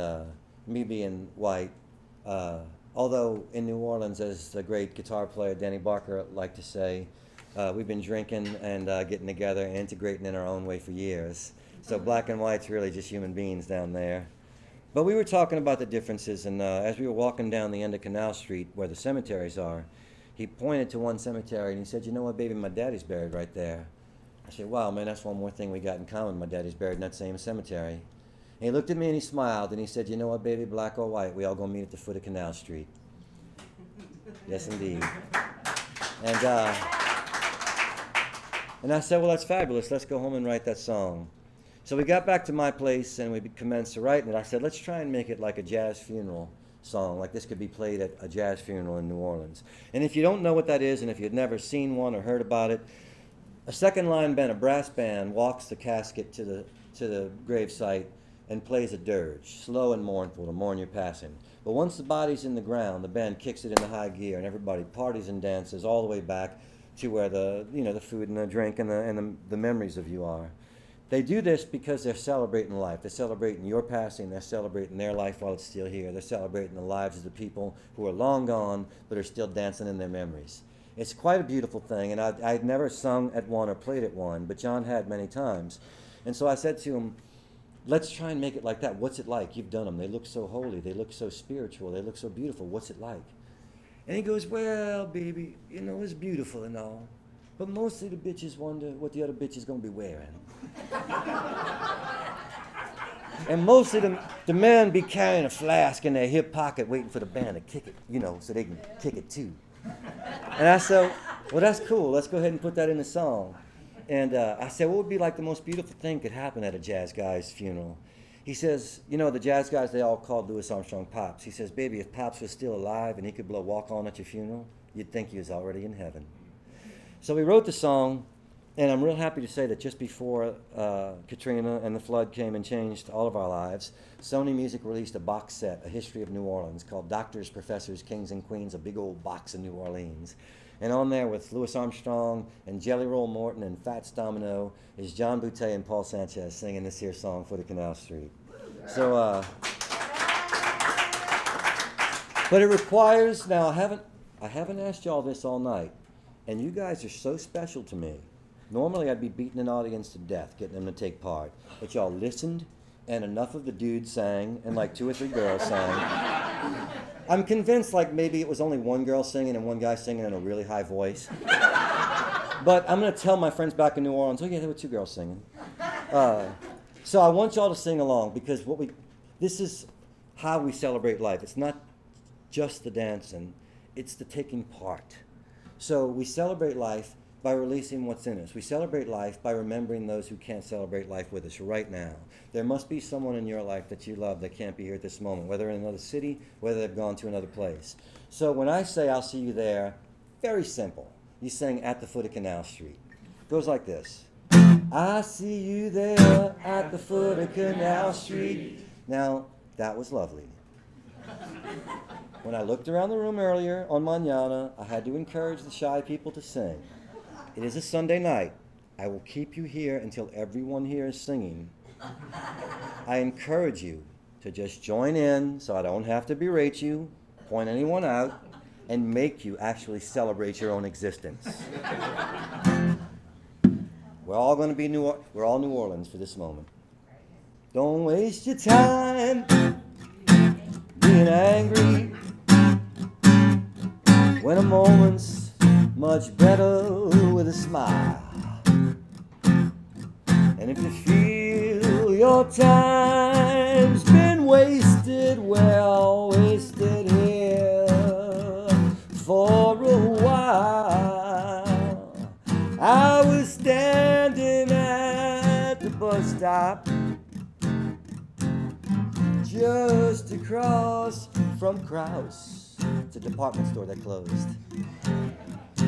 me being white. Although in New Orleans, as the great guitar player Danny Barker liked to say, we've been drinking and getting together and integrating in our own way for years. So black and white's really just human beings down there. But we were talking about the differences, and as we were walking down the end of Canal Street where the cemeteries are, he pointed to one cemetery and he said, "You know what, baby, my daddy's buried right there." I said, "Wow, man, that's one more thing we got in common. My daddy's buried in that same cemetery." And he looked at me and he smiled and he said, "You know what, baby, black or white, we all gonna meet at the foot of Canal Street." Yes, indeed. And I said, "Well, that's fabulous. Let's go home and write that song." So we got back to my place and we commenced to write it. I said, let's try and make it like a jazz funeral song, like this could be played at a jazz funeral in New Orleans. And if you don't know what that is, and if you've never seen one or heard about it, a second line band, a brass band, walks the casket to the gravesite and plays a dirge, slow and mournful to mourn your passing. But once the body's in the ground, the band kicks it into high gear and everybody parties and dances all the way back to where the food and the drink and the memories of you are. They do this because they're celebrating life. They're celebrating your passing. They're celebrating their life while it's still here. They're celebrating the lives of the people who are long gone but are still dancing in their memories. It's quite a beautiful thing, and I'd never sung at one or played at one, but John had many times. And so I said to him, let's try and make it like that. What's it like? You've done them. They look so holy. They look so spiritual. They look so beautiful. What's it like? And he goes, well, baby, it's beautiful and all, but mostly the bitches wonder what the other bitch is going to be wearing. And mostly the men be carrying a flask in their hip pocket waiting for the band to kick it, so they can kick it too. And I said, well, that's cool. Let's go ahead and put that in the song. And I said, what would be like the most beautiful thing could happen at a jazz guy's funeral? He says, the jazz guys, they all called Louis Armstrong Pops. He says, baby, if Pops was still alive and he could blow Walk On at your funeral, you'd think he was already in heaven. So we wrote the song, and I'm real happy to say that just before Katrina and the flood came and changed all of our lives, Sony Music released a box set, A History of New Orleans, called Doctors, Professors, Kings, and Queens, a big old box of New Orleans. And on there with Louis Armstrong and Jelly Roll Morton and Fats Domino is John Boutte and Paul Sanchez singing this here song, Foot of Canal Street. So, but it requires, now I haven't asked y'all this all night, And you guys are so special to me. Normally I'd be beating an audience to death, getting them to take part. But y'all listened, and enough of the dudes sang, and like 2 or 3 girls sang. I'm convinced like maybe it was only one girl singing and one guy singing in a really high voice. But I'm going to tell my friends back in New Orleans, oh yeah, there were 2 girls singing. So I want y'all to sing along, because this is how we celebrate life. It's not just the dancing, it's the taking part. So we celebrate life by releasing what's in us. We celebrate life by remembering those who can't celebrate life with us right now. There must be someone in your life that you love that can't be here at this moment, whether in another city, whether they've gone to another place. So when I say I'll see you there, very simple. You sing At the Foot of Canal Street. It goes like this. I see you there at the foot of Canal Street. Now, that was lovely. When I looked around the room earlier on Mañana, I had to encourage the shy people to sing. It is a Sunday night. I will keep you here until everyone here is singing. I encourage you to just join in so I don't have to berate you, point anyone out, and make you actually celebrate your own existence. We're all going to be we're all New Orleans for this moment. Don't waste your time being angry when a moment's much better with a smile. And if you feel your time's been wasted, well, wasted here for a while. I was standing at the bus stop just across from Krause. It's a department store that closed.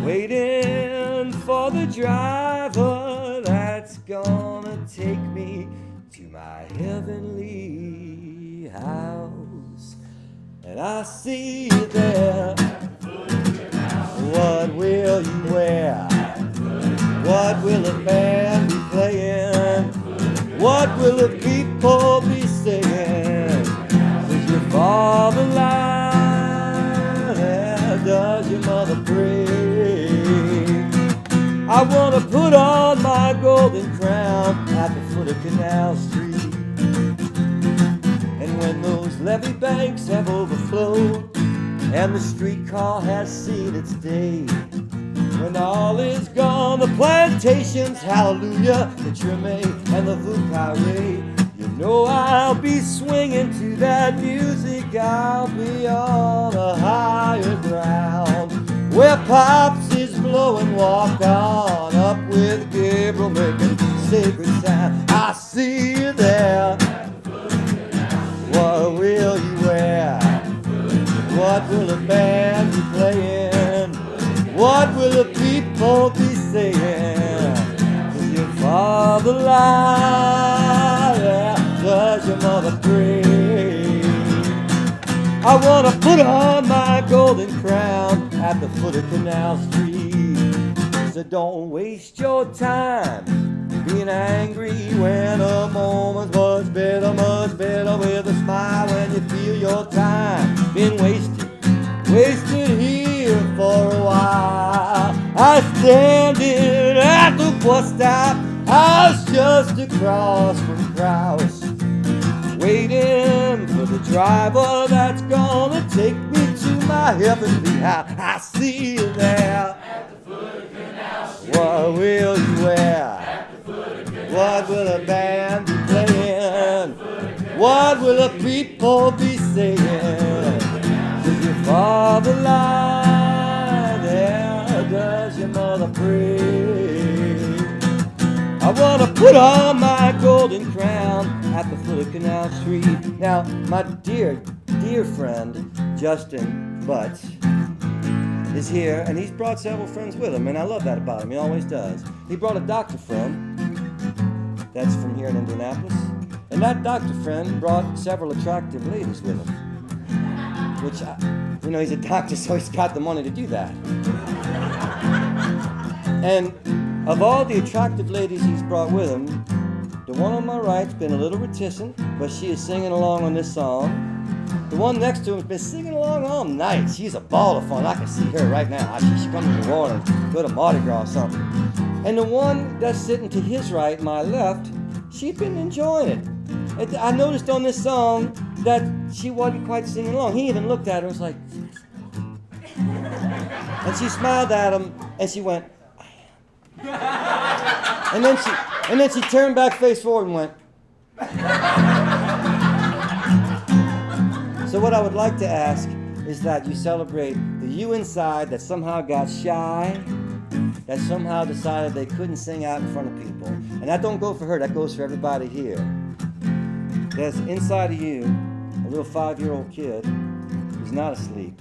Waiting for the driver that's gonna take me to my heavenly house. And I see you there. What will you wear? What will the band be playing? What will the people be singing? Does your father lie? Does your mother pray? I want to put on my golden crown at the foot of Canal Street. And when those levee banks have overflowed and the streetcar has seen its day, when all is gone, the plantations, hallelujah, the Treme and the Vucare, you know I'll be swinging to that music. I'll be on a higher ground where Pops is blowing Walk On Up with Gabriel making sacred sound. I see you there. What will you wear? What will the band be playing? What will the people be saying? Does your father lie? Does your mother pray? I want to put on my golden crown at the foot of Canal Street. So don't waste your time being angry when a moment's much better with a smile. When you feel your time being wasted here for a while. I standing at the bus stop, I was just across from Krause, waiting for the driver that's gonna take me to my heavenly house. I see you there. At the foot of Canal Street. What will you wear? At the foot of Canal Street. What will the band be playing? What will the people be saying? Does your father lie? There, does your mother pray? I want to put on my golden crown at the foot of Canal Street. Now, my dear, dear friend, Justin Butts, is here, and he's brought several friends with him, and I love that about him. He always does. He brought a doctor friend that's from here in Indianapolis, and that doctor friend brought several attractive ladies with him, which, he's a doctor, so he's got the money to do that. And of all the attractive ladies he's brought with him, the one on my right's been a little reticent, but she is singing along on this song. The one next to him has been singing along all night. She's a ball of fun. I can see her right now. She's coming to New Orleans. go to Mardi Gras or something. And the one that's sitting to his right, my left, she'd been enjoying it. And I noticed on this song that she wasn't quite singing along. He even looked at her and was like, and she smiled at him and she went, and then she turned back face forward and went. So what I would like to ask is that you celebrate the you inside that somehow got shy, that somehow decided they couldn't sing out in front of people. And that don't go for her, that goes for everybody here. There's inside of you a little 5-year-old kid who's not asleep,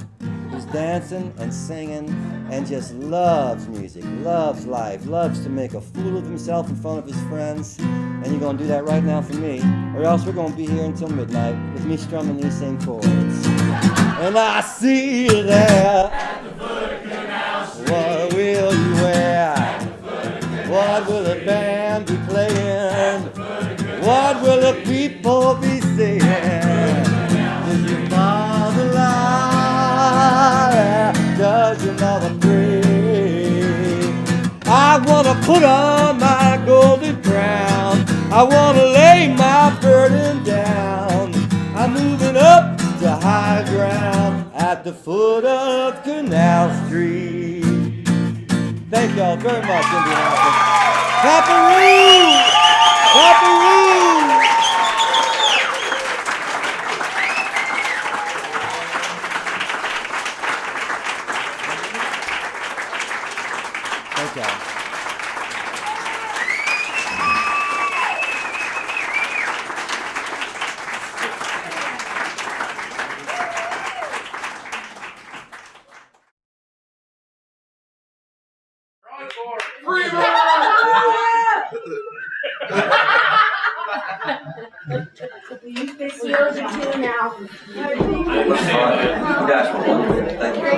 who's dancing and singing and just loves music, loves life, loves to make a fool of himself in front of his friends. And you're going to do that right now for me, or else we're going to be here until midnight with me strumming these same chords. And I see you there. At the foot of Canal Street. What will you wear? What will the band be playing? What will the people be saying? Will you father lie? Does your mother pray? I want to put on my golden crown. I want to lay my burden down. I'm moving up to high ground at the foot of Canal Street. Thank y'all very much, Indianapolis. Papa Roux! Papa Roux! Thank y'all. You fix yours or two now. You guys were wonderful. Thank you.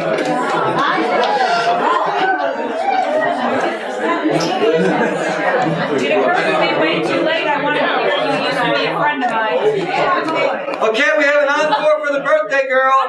It occurred to me way too late. I wanted to hear you used to be a friend of mine. Okay, we have an encore for the birthday girl.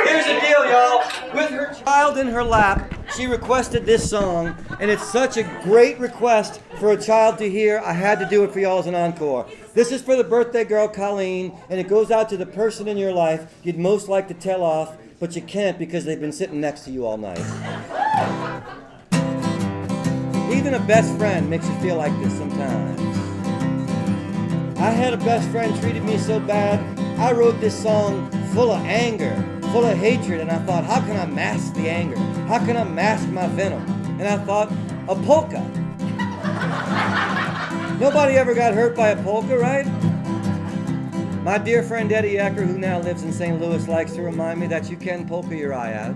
Here's the deal, y'all. With her child in her lap, she requested this song, and it's such a great request for a child to hear. I had to do it for y'all as an encore. This is for the birthday girl, Colleen, and it goes out to the person in your life you'd most like to tell off, but you can't because they've been sitting next to you all night. Even a best friend makes you feel like this sometimes. I had a best friend treated me so bad, I wrote this song full of anger, full of hatred, and I thought, how can I mask the anger? How can I mask my venom? And I thought, a polka. Nobody ever got hurt by a polka, right? My dear friend Eddie Ecker, who now lives in St. Louis, likes to remind me that you can polka your eye out.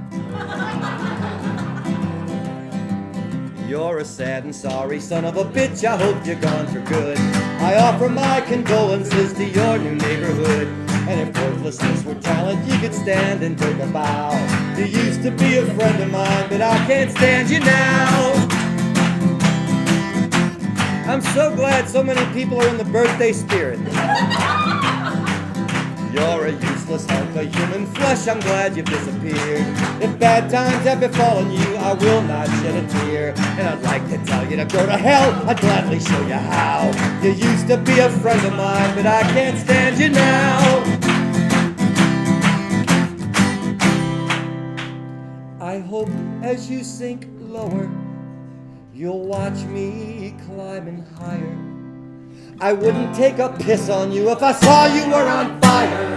You're a sad and sorry son of a bitch, I hope you're gone for good. I offer my condolences to your new neighborhood. And if worthlessness were talent, you could stand and take a bow. You used to be a friend of mine, but I can't stand you now. I'm so glad so many people are in the birthday spirit. You're a useless hunk of human flesh, I'm glad you've disappeared. If bad times have befallen you, I will not shed a tear. And I'd like to tell you to go to hell, I'd gladly show you how. You used to be a friend of mine, but I can't stand you now. I hope as you sink lower, you'll watch me climbing higher. I wouldn't take a piss on you if I saw you were on fire.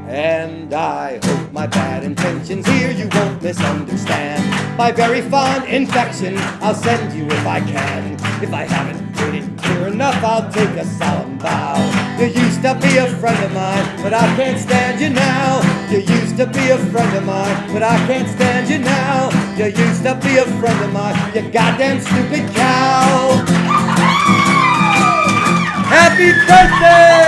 And I hope my bad intentions here you won't misunderstand. My very fond infection I'll send you if I can. If I haven't made it clear enough, I'll take a solemn vow. You used to be a friend of mine, but I can't stand you now. You used to be a friend of mine, but I can't stand you now. You used to be a friend of mine, you goddamn stupid cow. Happy birthday!